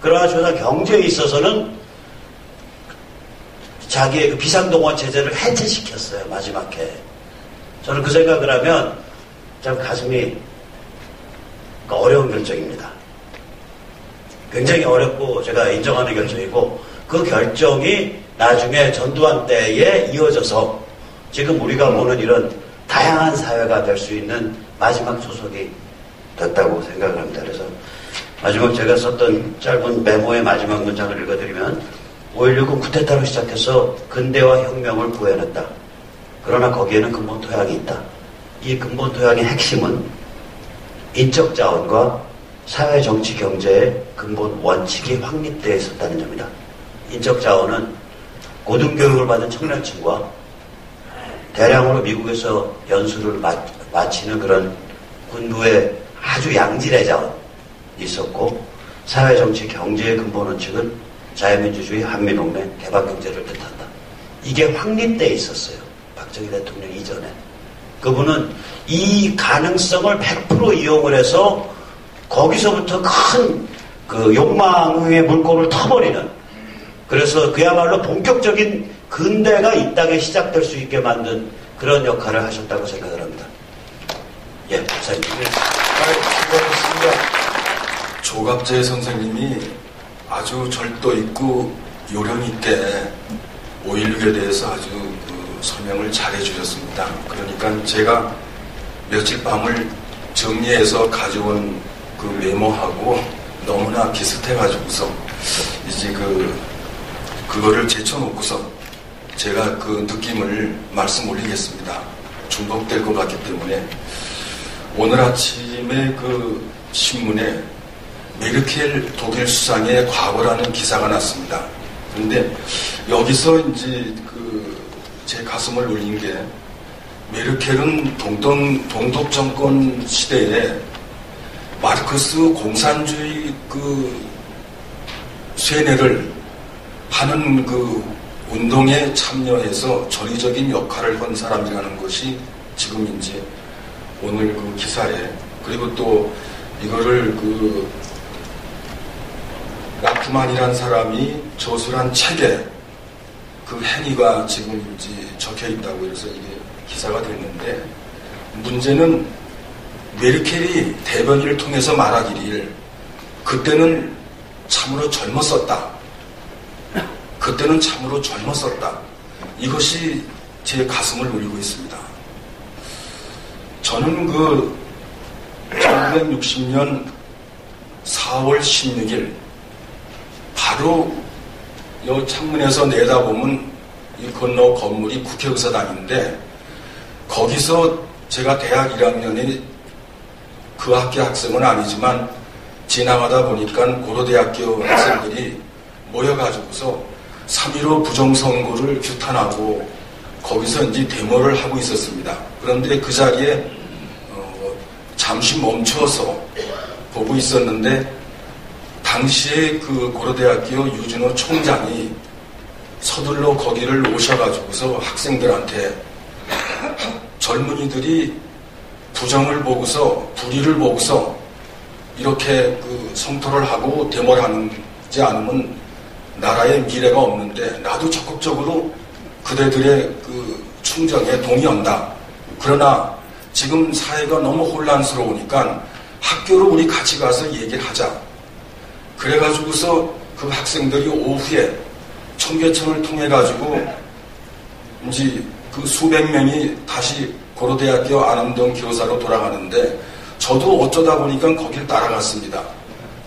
그러나 최소한 경제에 있어서는 자기의 비상동원 체제를 해체시켰어요. 마지막에. 저는 그 생각을 하면 참 가슴이 어려운 결정입니다. 굉장히 어렵고 제가 인정하는 결정이고, 그 결정이 나중에 전두환 때에 이어져서 지금 우리가 보는 이런 다양한 사회가 될 수 있는 마지막 초석이 됐다고 생각을 합니다. 그래서 마지막 제가 썼던 짧은 메모의 마지막 문장을 읽어드리면, 5.16은 쿠데타로 시작해서 근대화 혁명을 구해냈다. 그러나 거기에는 근본 토양이 있다. 이 근본 토양의 핵심은 인적 자원과 사회, 정치, 경제의 근본 원칙이 확립되어 있었다는 점이다. 인적 자원은 고등교육을 받은 청년층과 대량으로 미국에서 연수를 마치는 그런 군부의 아주 양질의 있었고, 사회정치 경제의 근본원칙은 자유민주주의 한미동맹 개방경제를 뜻한다. 이게 확립되어 있었어요. 박정희 대통령 이전에. 그분은 이 가능성을 100% 이용을 해서 거기서부터 큰 그 욕망의 물꼬를 터버리는, 그래서 그야말로 본격적인 근대가 이 땅에 시작될 수 있게 만든 그런 역할을 하셨다고 생각을 합니다. 예, 박사님. 수고하셨습니다. 조갑재 선생님이 아주 절도 있고 요령 있게 5.16에 대해서 아주 설명을 잘 해주셨습니다. 그러니까 제가 며칠 밤을 정리해서 가져온 그 메모하고 너무나 비슷해가지고서 이제 그거를 제쳐놓고서 제가 그 느낌을 말씀 올리겠습니다. 중복될 것 같기 때문에. 오늘 아침에 그 신문에 메르켈 독일 수상의 과거라는 기사가 났습니다. 그런데 여기서 이제 제 가슴을 울린 게, 메르켈은 동독 정권 시대에 마르크스 공산주의 쇠뇌를 하는 운동에 참여해서 전위적인 역할을 한 사람이라는 것이 지금 이제 오늘 기사에, 그리고 또 이거를 라프만이라는 사람이 저술한 책에 그 행위가 지금 이제 적혀 있다고 해서 이게 기사가 됐는데, 문제는 메르켈이 대변인을 통해서 말하기를 그때는 참으로 젊었었다. 그때는 참으로 젊었었다. 이것이 제 가슴을 울리고 있습니다. 저는 1960년 4월 16일 바로 이 창문에서 내다보면 이 건너 건물이 국회의사당인데, 거기서 제가 대학 1학년에 그 학교 학생은 아니지만 지나가다 보니까 고려대학교 학생들이 모여가지고서 3.15 부정선거를 규탄하고 거기서 이제 데모를 하고 있었습니다. 그런데 그 자리에 잠시 멈춰서 보고 있었는데, 당시에 그 고려대학교 유진호 총장이 서둘러 거기를 오셔가지고서 학생들한테 젊은이들이 부정을 보고서, 불의를 보고서 이렇게 성토를 하고 데모를 하지 않으면 나라의 미래가 없는데, 나도 적극적으로 그대들의 충정에 동의한다. 그러나 지금 사회가 너무 혼란스러우니까 학교로 우리 같이 가서 얘기를 하자. 그래가지고서 그 학생들이 오후에 청계천을 통해가지고 이제 수백 명이 다시 고려대학교 안암동 교사로 돌아가는데, 저도 어쩌다 보니까 거길 따라갔습니다.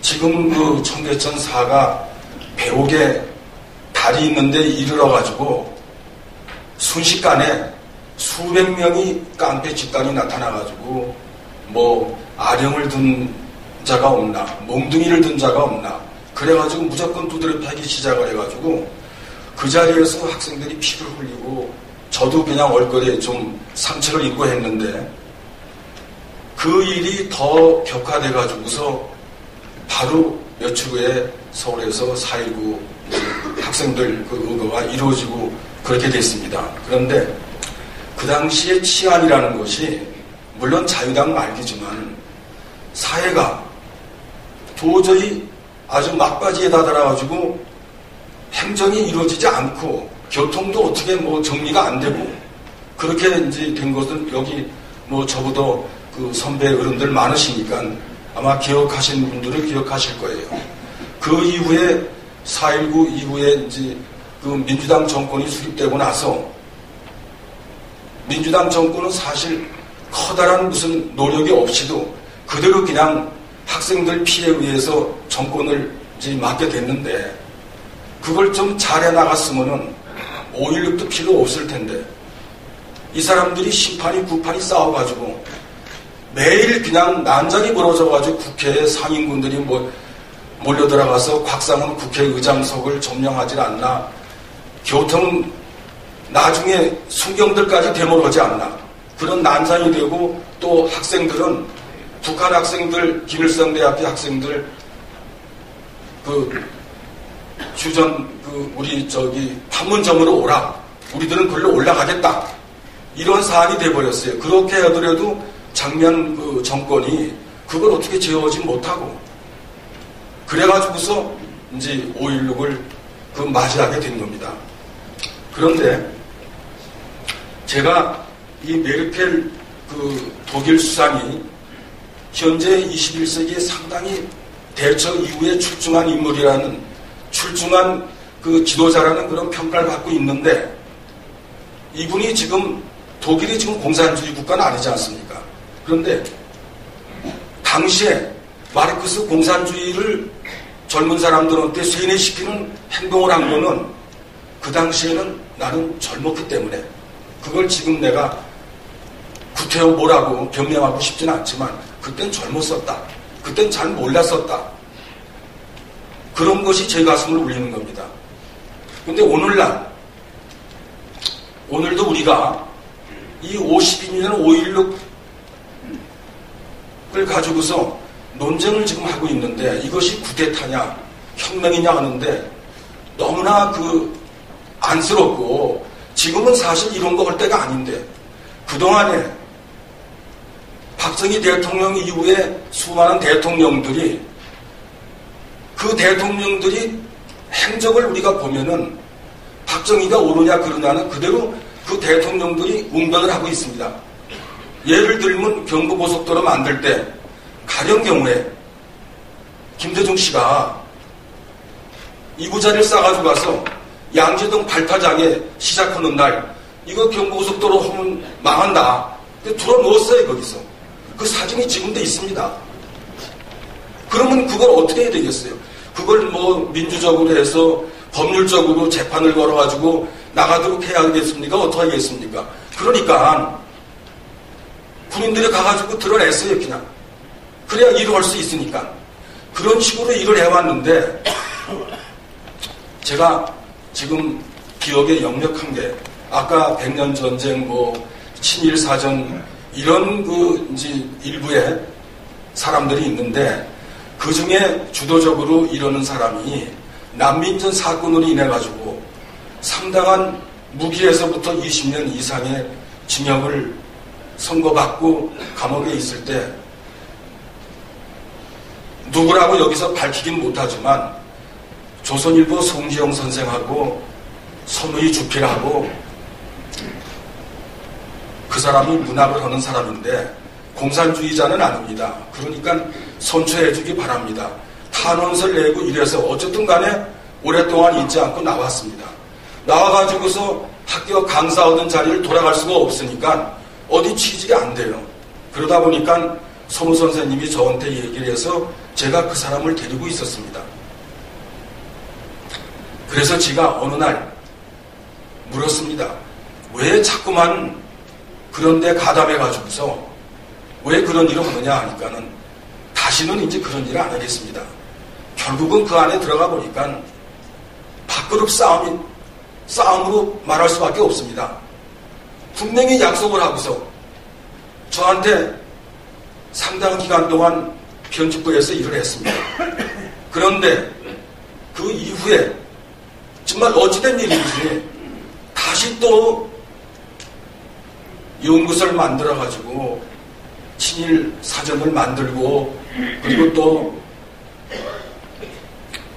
지금 청계천 사가 배옥에 달이 있는데 이르러가지고 순식간에 수백 명이 깡패 집단이 나타나가지고 아령을 든 자가 없나, 몽둥이를 든 자가 없나, 그래가지고 무조건 두드려 패기 시작을 해가지고 그 자리에서 학생들이 피를 흘리고, 저도 그냥 얼굴에 좀 상처를 입고 했는데, 그 일이 더 격화돼가지고서 바로 며칠 후에 서울에서 4.19 학생들 의거가 이루어지고 그렇게 됐습니다. 그런데 그 당시에 치안이라는 것이 물론 자유당 말기지만 사회가 도저히 아주 막바지에 다다라가지고 행정이 이루어지지 않고 교통도 어떻게 정리가 안 되고 그렇게 이제 된 것은 여기 저보다 선배 어른들 많으시니까 아마 기억하시는 분들은 기억하실 거예요. 그 이후에 4.19 이후에 이제 민주당 정권이 수립되고 나서 민주당 정권은 사실 커다란 무슨 노력이 없이도 그대로 그냥 학생들 피해에 의해서 정권을 이제 맡게 됐는데, 그걸 좀 잘해 나갔으면은 5.16도 필요 없을 텐데, 이 사람들이 심판이 구판이 싸워가지고 매일 그냥 난장이 벌어져가지고 국회에 상인군들이 몰려들어가서 곽상은 국회의장석을 점령하지 않나, 교통 나중에 순경들까지 데모를 하지 않나, 그런 난장이 되고 또 학생들은 북한 학생들, 김일성대학교 학생들 우리 판문점으로 오라. 우리들은 글로 올라가겠다. 이런 사안이 돼버렸어요. 그렇게 하더라도 장면 정권이 그걸 어떻게 제어하지 못하고 그래가지고서 이제 5.16을 맞이하게 된 겁니다. 그런데 제가 이 메르켈 독일 수상이 현재 21세기에 상당히 대처 이후에 출중한 인물이라는 출중한 지도자라는 그런 평가를 받고 있는데 이분이 지금 독일이 지금 공산주의 국가는 아니지 않습니까? 그런데 당시에 마르크스 공산주의를 젊은 사람들한테 세뇌시키는 행동을 한 거는 그 당시에는 나는 젊었기 때문에 그걸 지금 내가 구태여 뭐라고 변명하고 싶진 않지만 그땐 젊었었다. 그땐 잘 몰랐었다. 그런 것이 제 가슴을 울리는 겁니다. 근데 오늘도 우리가 이 52년 5.16을 가지고서 논쟁을 지금 하고 있는데 이것이 쿠데타냐 혁명이냐 하는데 너무나 안쓰럽고 지금은 사실 이런 거 할 때가 아닌데 그동안에 박정희 대통령 이후에 수많은 대통령들이 그 대통령들이 행적을 우리가 보면은 박정희가 옳으냐 그르냐는 그대로 그 대통령들이 운반을 하고 있습니다. 예를 들면 경부고속도로 만들 때 가령 경우에 김대중 씨가 이구자리를 싸가지고 가서 양재동 발파장에 시작하는 날 이거 경부고속도로 하면 망한다. 근데 들어놓았어요 거기서. 그 사진이 지금도 있습니다. 그러면 그걸 어떻게 해야 되겠어요? 그걸 민주적으로 해서 법률적으로 재판을 걸어가지고 나가도록 해야 하겠습니까? 어떻게 하겠습니까? 그러니까 군인들이 가가지고 드러냈어요 그냥. 그래야 일을 할 수 있으니까. 그런 식으로 일을 해왔는데 제가 지금 기억에 역력한 게 아까 백년 전쟁 친일 사전 이런 이제 일부의 사람들이 있는데 그 중에 주도적으로 이러는 사람이 난민전 사건으로 인해 가지고 상당한 무기에서부터 20년 이상의 징역을 선고받고 감옥에 있을 때 누구라고 여기서 밝히긴 못하지만 조선일보 송지영 선생하고 선우이 주필하고 그 사람이 문학을 하는 사람인데 공산주의자는 아닙니다. 그러니까 선처해주기 바랍니다. 탄원서를 내고 이래서 어쨌든 간에 오랫동안 있지 않고 나왔습니다. 나와가지고서 학교 강사하던 자리를 돌아갈 수가 없으니까 어디 취직이 안 돼요. 그러다 보니까 손우 선생님이 저한테 얘기를 해서 제가 그 사람을 데리고 있었습니다. 그래서 제가 어느 날 물었습니다. 왜 자꾸만 그런 데 가담해가지고서 왜 그런 일을 하느냐 하니까는 다시는 이제 그런 일을 안 하겠습니다. 결국은 그 안에 들어가 보니까 밥그릇 싸움으로 말할 수밖에 없습니다. 분명히 약속을 하고서 저한테 상당한 기간 동안 편집부에서 일을 했습니다. 그런데 그 이후에 정말 어찌된 일인지 다시 또 연구소를 만들어가지고 친일 사전을 만들고 그리고 또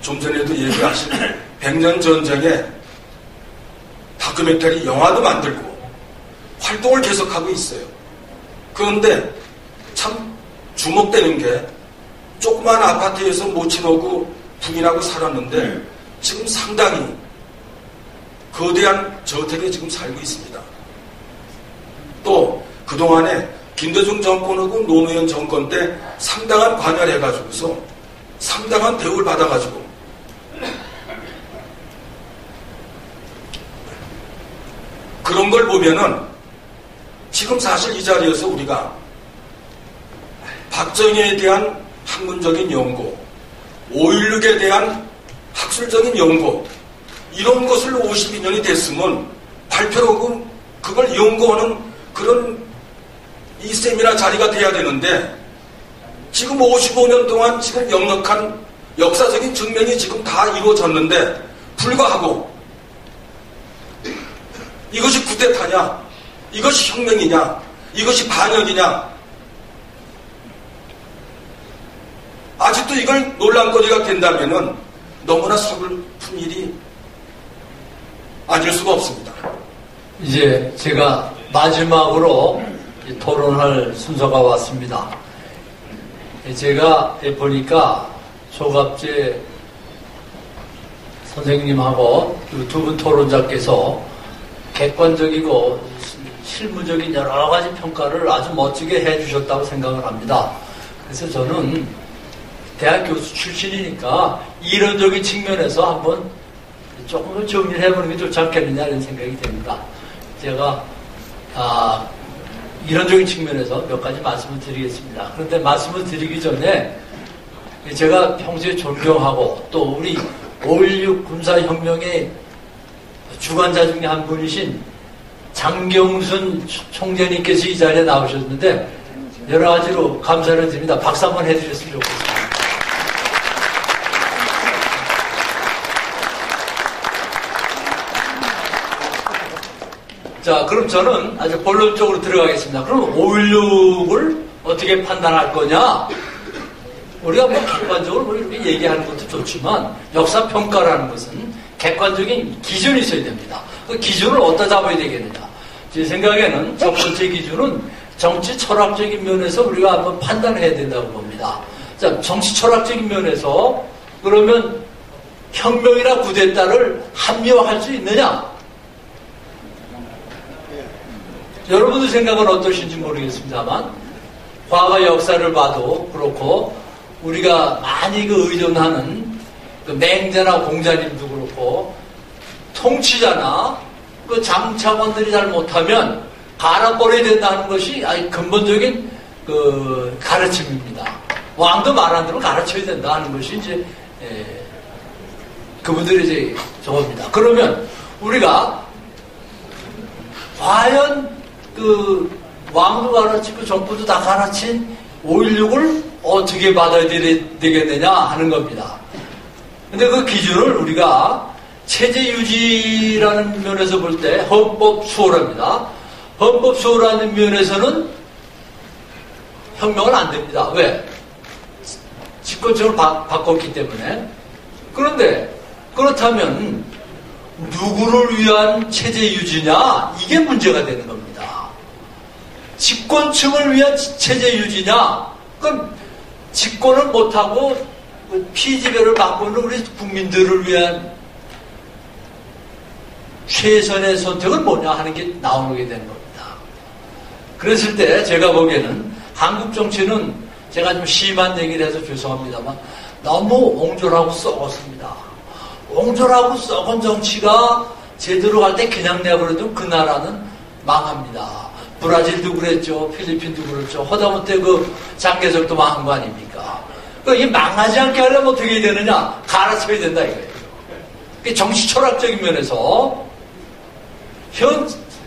좀 전에도 얘기하신 백년 전쟁에 다큐멘터리 영화도 만들고 활동을 계속하고 있어요. 그런데 참 주목되는 게 조그만 아파트에서 모친하고 부인하고 살았는데 지금 상당히 거대한 저택에 지금 살고 있습니다. 또 그동안에 김대중 정권하고 노무현 정권 때 상당한 관여를 해가지고서 상당한 대우를 받아가지고 그런 걸 보면은 지금 사실 이 자리에서 우리가 박정희에 대한 학문적인 연구, 5.16에 대한 학술적인 연구 이런 것을 52년이 됐으면 발표를 하고 그걸 연구하는 그런 이 세미나 자리가 돼야 되는데 지금 55년 동안 지금 역력한 역사적인 증명이 지금 다 이루어졌는데 불구하고 이것이 쿠데타냐, 이것이 혁명이냐, 이것이 반역이냐, 아직도 이걸 논란거리가 된다면은 너무나 서글픈 일이 아닐 수가 없습니다. 이제 제가 마지막으로 토론할 순서가 왔습니다. 제가 보니까 조갑재 선생님하고 두 분 토론자께서 객관적이고 실무적인 여러 가지 평가를 아주 멋지게 해주셨다고 생각을 합니다. 그래서 저는 대학 교수 출신이니까 이론적인 측면에서 한번 조금 더 정리를 해보는 게 좋지 않겠느냐 이런 생각이 됩니다. 제가 이론적인 측면에서 몇 가지 말씀을 드리겠습니다. 그런데 말씀을 드리기 전에 제가 평소에 존경하고 또 우리 5.16 군사혁명의 주관자 중에 한 분이신 장경순 총재님께서 이 자리에 나오셨는데 여러 가지로 감사를 드립니다. 박수 한번 해주셨으면 좋겠습니다. 자, 그럼 저는 아주 본론적으로 들어가겠습니다. 그럼 5.16을 어떻게 판단할 거냐? 우리가 뭐 객관적으로 뭐 이렇게 얘기하는 것도 좋지만 역사평가라는 것은 객관적인 기준이 있어야 됩니다. 그 기준을 어디다 잡아야 되겠느냐? 제 생각에는 첫 번째 기준은 정치 철학적인 면에서 우리가 한번 판단해야 된다고 봅니다. 자, 정치 철학적인 면에서 그러면 혁명이나 쿠데타를 합리화할 수 있느냐? 여러분들 생각은 어떠신지 모르겠습니다만 과거 역사를 봐도 그렇고 우리가 많이 의존하는 그 맹자나 공자님도 그렇고 통치자나 그 장차관들이 잘 못하면 갈아버려야 된다는 것이 아주 근본적인 그 가르침입니다. 왕도 말 안 들으면 가르쳐야 된다 하는 것이 이제 그분들이 이제 저겁니다. 그러면 우리가 과연 그 왕도 가르치고 정부도 다 가르친 5.16을 어떻게 받아야 되겠느냐 하는 겁니다. 근데 그 기준을 우리가 체제 유지라는 면에서 볼 때 헌법 수호랍니다. 헌법 수호라는 면에서는 혁명은 안 됩니다. 왜? 집권층을 바꿨기 때문에. 그런데 그렇다면 누구를 위한 체제 유지냐? 이게 문제가 되는 겁니다. 집권층을 위한 체제 유지냐? 그럼 집권을 못하고 피지배를 받고 있는 우리 국민들을 위한 최선의 선택은 뭐냐 하는 게 나오게 되는 겁니다. 그랬을 때 제가 보기에는 한국 정치는 제가 좀 심한 얘기를 해서 죄송합니다만 너무 옹졸하고 썩었습니다. 옹졸하고 썩은 정치가 제대로 갈 때 그냥 내버려두면 그 나라는 망합니다. 브라질도 그랬죠. 필리핀도 그랬죠. 허다못해 그 장개석도 망한 거 아닙니까? 이 망하지 않게 하려면 어떻게 해야 되느냐? 갈아쳐야 된다 이거예요. 정치 철학적인 면에서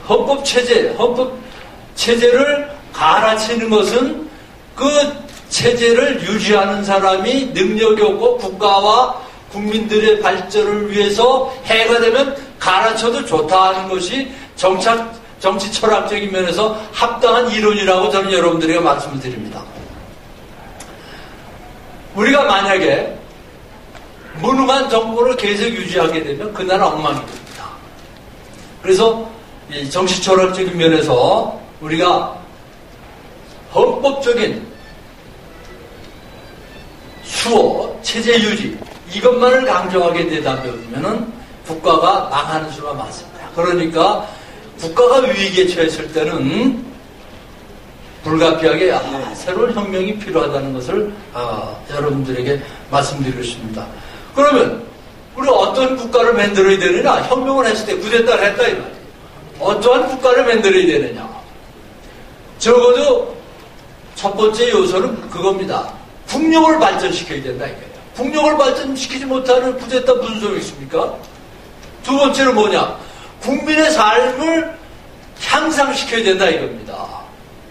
헌법 체제를 갈아치는 것은 그 체제를 유지하는 사람이 능력이 없고 국가와 국민들의 발전을 위해서 해가 되면 갈아쳐도 좋다 하는 것이 정치 철학적인 면에서 합당한 이론이라고 저는 여러분들에게 말씀을 드립니다. 우리가 만약에 무능한 정부를 계속 유지하게 되면 그 나라 엉망이 됩니다. 그래서 이 정치 철학적인 면에서 우리가 헌법적인 수호, 체제 유지 이것만을 강조하게 되다 보면은 국가가 망하는 수가 많습니다. 그러니까 국가가 위기에 처했을 때는 불가피하게 새로운 혁명이 필요하다는 것을 여러분들에게 말씀드리고 싶습니다. 그러면 우리가 어떤 국가를 만들어야 되느냐? 혁명을 했을 때 쿠데타를 했다 이 말이에요. 어떠한 국가를 만들어야 되느냐? 적어도 첫 번째 요소는 그겁니다. 국력을 발전시켜야 된다 이거예요. 국력을 발전시키지 못하는 쿠데타 무슨 소용이 있습니까? 두 번째는 뭐냐? 국민의 삶을 향상시켜야 된다 이겁니다.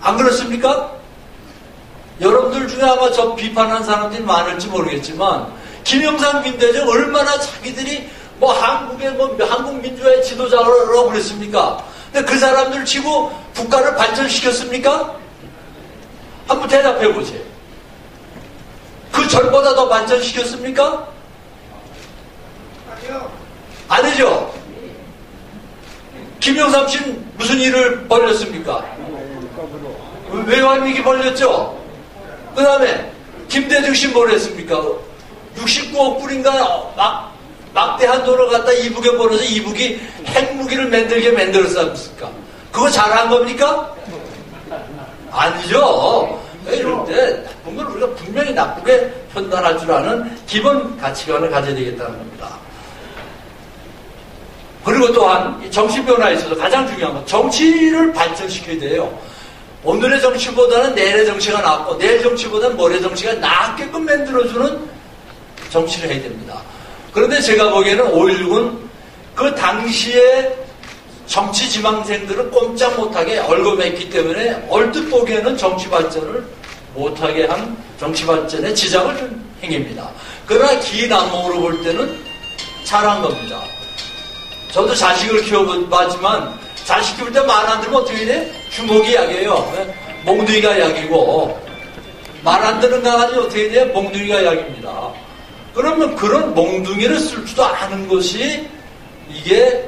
안 그렇습니까? 여러분들 중에 아마 저 비판한 사람들이 많을지 모르겠지만 김영삼, 김대중 얼마나 자기들이 뭐 한국의 뭐 한국 민주화의 지도자라고 그랬습니까? 근데 그 사람들 치고 국가를 발전시켰습니까? 한번 대답해 보세요. 그 전보다 더 발전시켰습니까? 아니요. 아니죠. 김영삼 씨는 무슨 일을 벌였습니까? 외환위기 벌렸죠. 그 다음에 김대중 씨 뭘 했습니까? 69억 불인가 막대한 돈을 갖다 이북에 벌어서 이북이 핵무기를 만들었지 않습니까? 그거 잘한 겁니까? 아니죠. 이럴 때 나쁜 걸 우리가 분명히 나쁘게 판단할 줄 아는 기본 가치관을 가져야 되겠다는 겁니다. 그리고 또한 정치 변화에 있어서 가장 중요한 건 정치를 발전시켜야 돼요. 오늘의 정치보다는 내일의 정치가 낫고 내일 정치보다는 모레의 정치가 낫게끔 만들어주는 정치를 해야 됩니다. 그런데 제가 보기에는 5.16은 그 당시에 정치 지망생들을 꼼짝 못하게 얽어맸기 때문에 얼뜻 보기에는 정치 발전을 못하게 한 정치 발전에 지장을 준 행위입니다. 그러나 긴 안목으로 볼 때는 잘한 겁니다. 저도 자식을 키워봤지만 자식 키울 때 말 안 들으면 어떻게 돼? 주먹이 약이에요. 몽둥이가 약이고 말 안 듣는 강아지 어떻게 돼? 몽둥이가 약입니다. 그러면 그런 몽둥이를 쓸 줄도 아는 것이 이게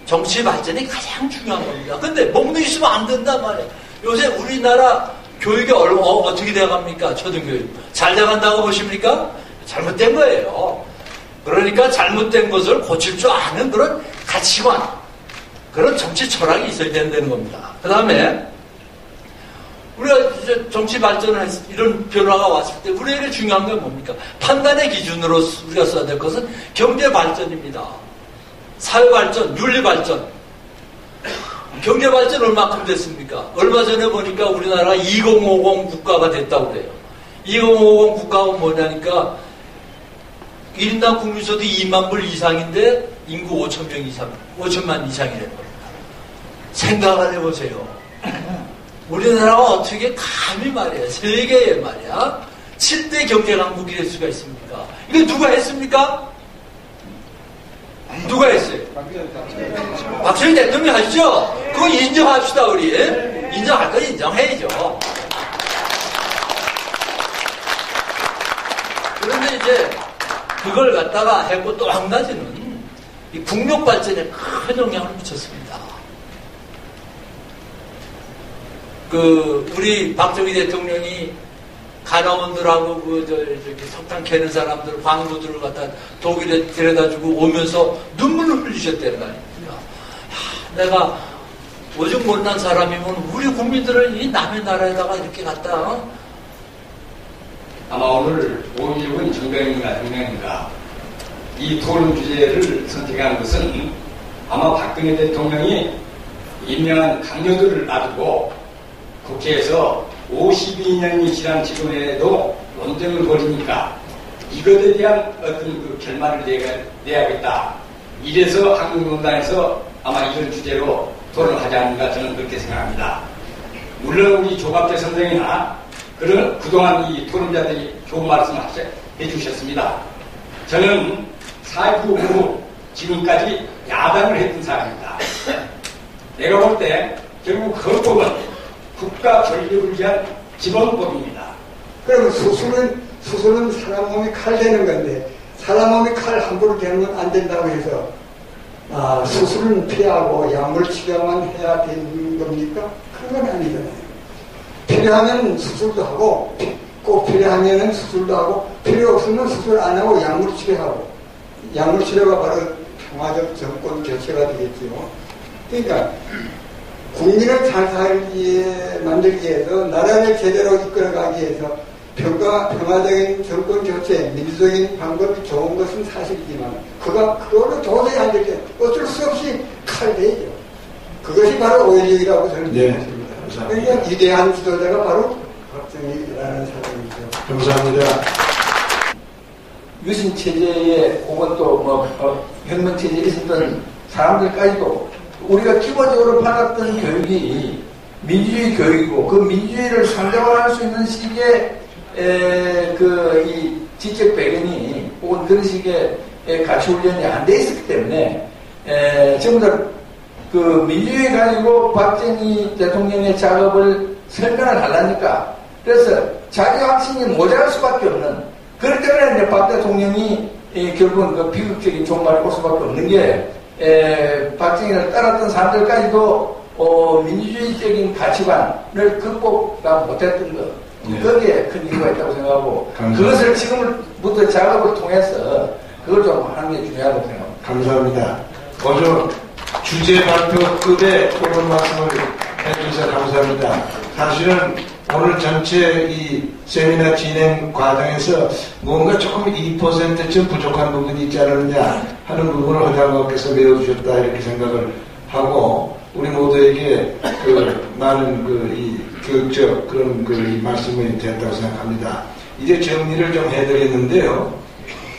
정치 발전이 가장 중요한 겁니다. 근데 몽둥이 쓰면 안 된단 말이에요. 요새 우리나라 교육이 어떻게 돼갑니까? 초등교육. 잘 돼간다고 보십니까? 잘못된 거예요. 그러니까 잘못된 것을 고칠 줄 아는 그런 가치관, 그런 정치 철학이 있어야 된다는 겁니다. 그 다음에 우리가 이제 정치 발전을 했을 때 이런 변화가 왔을 때 우리에게 중요한 건 뭡니까? 판단의 기준으로 우리가 써야 될 것은 경제 발전입니다. 사회 발전, 윤리 발전. 경제 발전 얼마큼 됐습니까? 얼마 전에 보니까 우리나라가 2050 국가가 됐다고 그래요. 2050 국가가 뭐냐니까 1인당 국민소득 2만 불 이상인데 인구 5천만 이상이라는 겁니다. 생각을 해보세요. 우리나라가 어떻게 감히 말이야, 세계에 말이야, 7대 경제 강국이 될 수가 있습니까? 이거 누가 했습니까? 누가 했어요? 박정희 대통령이 하시죠? 그거 인정합시다, 우리. 인정할 건 인정해야죠. 그런데 이제 그걸 갖다가 했고 또 한 가지는 이 국력 발전에 큰 영향을 미쳤습니다. 우리 박정희 대통령이 간호원들하고 저기 석탄 캐는 사람들, 광부들을 갖다 독일에 데려다주고 오면서 눈물을 흘리셨다는 거 아닙니까? 내가 오죽 못난 사람이면 우리 국민들을 이 남의 나라에다가 이렇게 갖다 아마 오늘 5.16은 정병인가 혁명인가 이 토론 주제를 선택한 것은 아마 박근혜 대통령이 임명한 강요들을 놔두고 국회에서 52년이 지난 지금에도 논쟁을 벌이니까 이것에 대한 어떤 그 결말을 내야겠다. 이래서 한국논단에서 아마 이런 주제로 토론을 하지 않는가 저는 그렇게 생각합니다. 물론 우리 조갑재 선생이나 그동안 이 토론자들이 좋은 말씀 해주셨습니다. 저는 4.19 후 지금까지 야당을 했던 사람입니다. 내가 볼 때 결국 헌법은 국가 권력을 위한 기본법입니다. 그러면 수술은 사람 몸이 칼 되는 건데 사람 몸이 칼 함부로 되면 안 된다고 해서 수술은 피하고 약물 치료만 해야 되는 겁니까? 그건 아니잖아요. 필요하면 수술도 하고 꼭 필요하면 수술도 하고 필요 없으면 수술 안 하고 약물 치료하고 약물 치료가 바로 평화적 정권 교체가 되겠죠. 그러니까 국민을 잘 살기에 만들기 위해서 나라를 제대로 이끌어가기 위해서 평화적인 정권 교체, 민주적인 방법이 좋은 것은 사실이지만 그거는 도저히 안 될 때 어쩔 수 없이 칼대죠. 그것이 바로 5.16이라고 저는 생각합니다. 그러니까 위대한 지도자가 바로 박정희라는 사람이죠. 감사합니다. 유신 체제에 혹은 또 혁명 체제에 있었던 사람들까지도 우리가 기본적으로 받았던 교육이 민주주의 교육이고 그 민주주의를 상정할 수 있는 식의 이 지적 배경이 혹은 그런 식의 가치 훈련이 안 돼 있었기 때문에 전부 다 그 민주주의 가지고 박정희 대통령의 작업을 설명을 하려니까 그래서 자기 확신이 모자랄 수밖에 없는 그렇기 때문에 이제 박 대통령이 결국은 그 비극적인 종말을 올 수밖에 없는 게 박정희를 따랐던 사람들까지도 민주주의적인 가치관을 극복가 못했던 것 네. 거기에 큰 이유가 있다고 생각하고 감사합니다. 그것을 지금부터 작업을 통해서 그걸 좀 하는 게 중요하다고 생각합니다. 감사합니다. 먼저 주제 발표급의 그런 말씀을 해주셔서 감사합니다. 사실은 오늘 전체 이 세미나 진행 과정에서 뭔가 조금 2%쯤 부족한 부분이 있지 않느냐 하는 부분을 회장님께서 메워주셨다 이렇게 생각을 하고 우리 모두에게 그 많은 이 교육적 그런 이 말씀이 됐다고 생각합니다. 이제 정리를 좀 해드리는데요.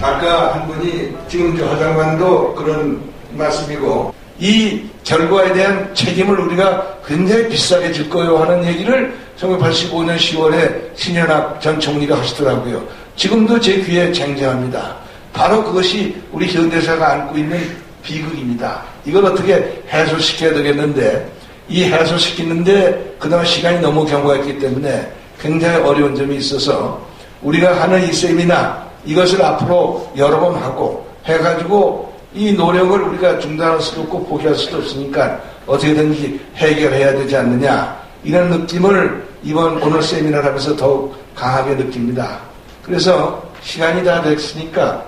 아까 한 분이 지금 저 화장관도 그런 말씀이고 이 결과에 대한 책임을 우리가 굉장히 비싸게 질 거예요 하는 얘기를 1985년 10월에 신현악 전 총리가 하시더라고요. 지금도 제 귀에 쟁쟁합니다. 바로 그것이 우리 현대사가 안고 있는 비극입니다. 이걸 어떻게 해소시켜야 되겠는데 이 해소시키는데 그동안 시간이 너무 경과했기 때문에 굉장히 어려운 점이 있어서 우리가 하는 이 세미나 이것을 앞으로 여러 번 하고 해가지고 이 노력을 우리가 중단할 수도 없고 포기할 수도 없으니까 어떻게든지 해결해야 되지 않느냐 이런 느낌을 오늘 세미나를 하면서 더욱 강하게 느낍니다. 그래서 시간이 다 됐으니까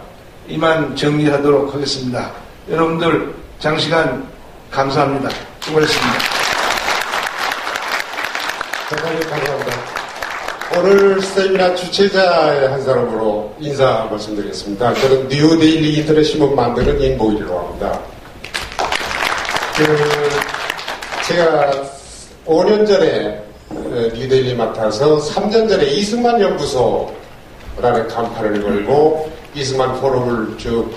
이만 정리하도록 하겠습니다. 여러분들 장시간 감사합니다. 수고하셨습니다. 대단히 감사합니다. 오늘 세미나 주최자의 한 사람으로 인사 말씀드리겠습니다. 저는 뉴데일리 인터넷 신문 만드는 임보일이라고 합니다. 제가 5년 전에 뉴데일리 맡아서 3년 전에 이승만 연구소라는 간판을 걸고 이승만 포럼을 쭉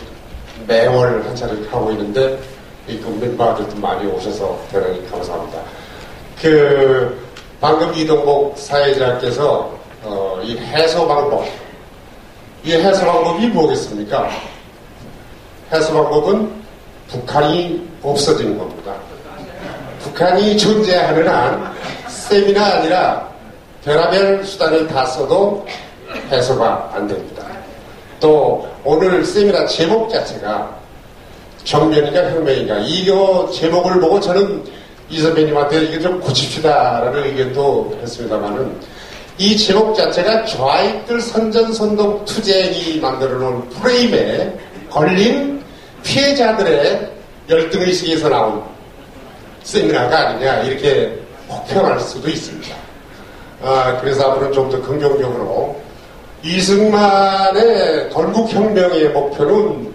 매월 한 차례 하고 있는데 그 멤버들도 많이 오셔서 대단히 감사합니다. 방금 이동복 사회자께서 이 해소 방법이 뭐겠습니까? 해소 방법은 북한이 없어지는 겁니다. 북한이 존재하는 한 세미나 아니라 별의별 수단을 다 써도 해소가 안 됩니다. 또 오늘 세미나 제목 자체가 정변인가 혁명인가 이거 제목을 보고 저는 이 선배님한테 이거 좀 고칩시다라는 의견도 했습니다만은 이 제목 자체가 좌익들 선전선동 투쟁이 만들어 놓은 프레임에 걸린 피해자들의 열등의식에서 나온 세미나가 아니냐 이렇게 혹평할 수도 있습니다. 그래서 앞으로는 좀 더 긍정적으로 이승만의 건국혁명의 목표는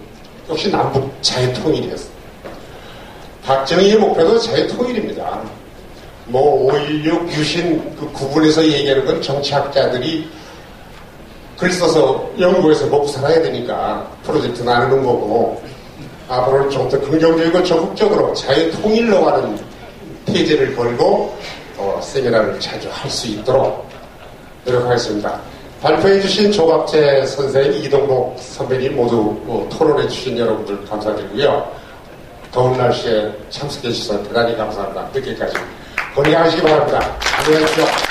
역시 남북 자유통일이었습니다. 박정희의 목표도 자유통일입니다. 5.16 유신 그 구분에서 얘기하는 건 정치학자들이 글 써서 연구해서 먹고 살아야 되니까 프로젝트 나누는 거고 앞으로는 좀 더 긍정적이고 적극적으로 자유통일로 가는 태제를 걸고 세미나를 자주 할 수 있도록 노력하겠습니다. 발표해 주신 조갑재 선생님, 이동복 선배님 모두 토론해 주신 여러분들 감사드리고요. 더운 날씨에 참석해 주셔서 대단히 감사합니다. 늦게까지 건강하시기 바랍니다. 안녕히 계십시오.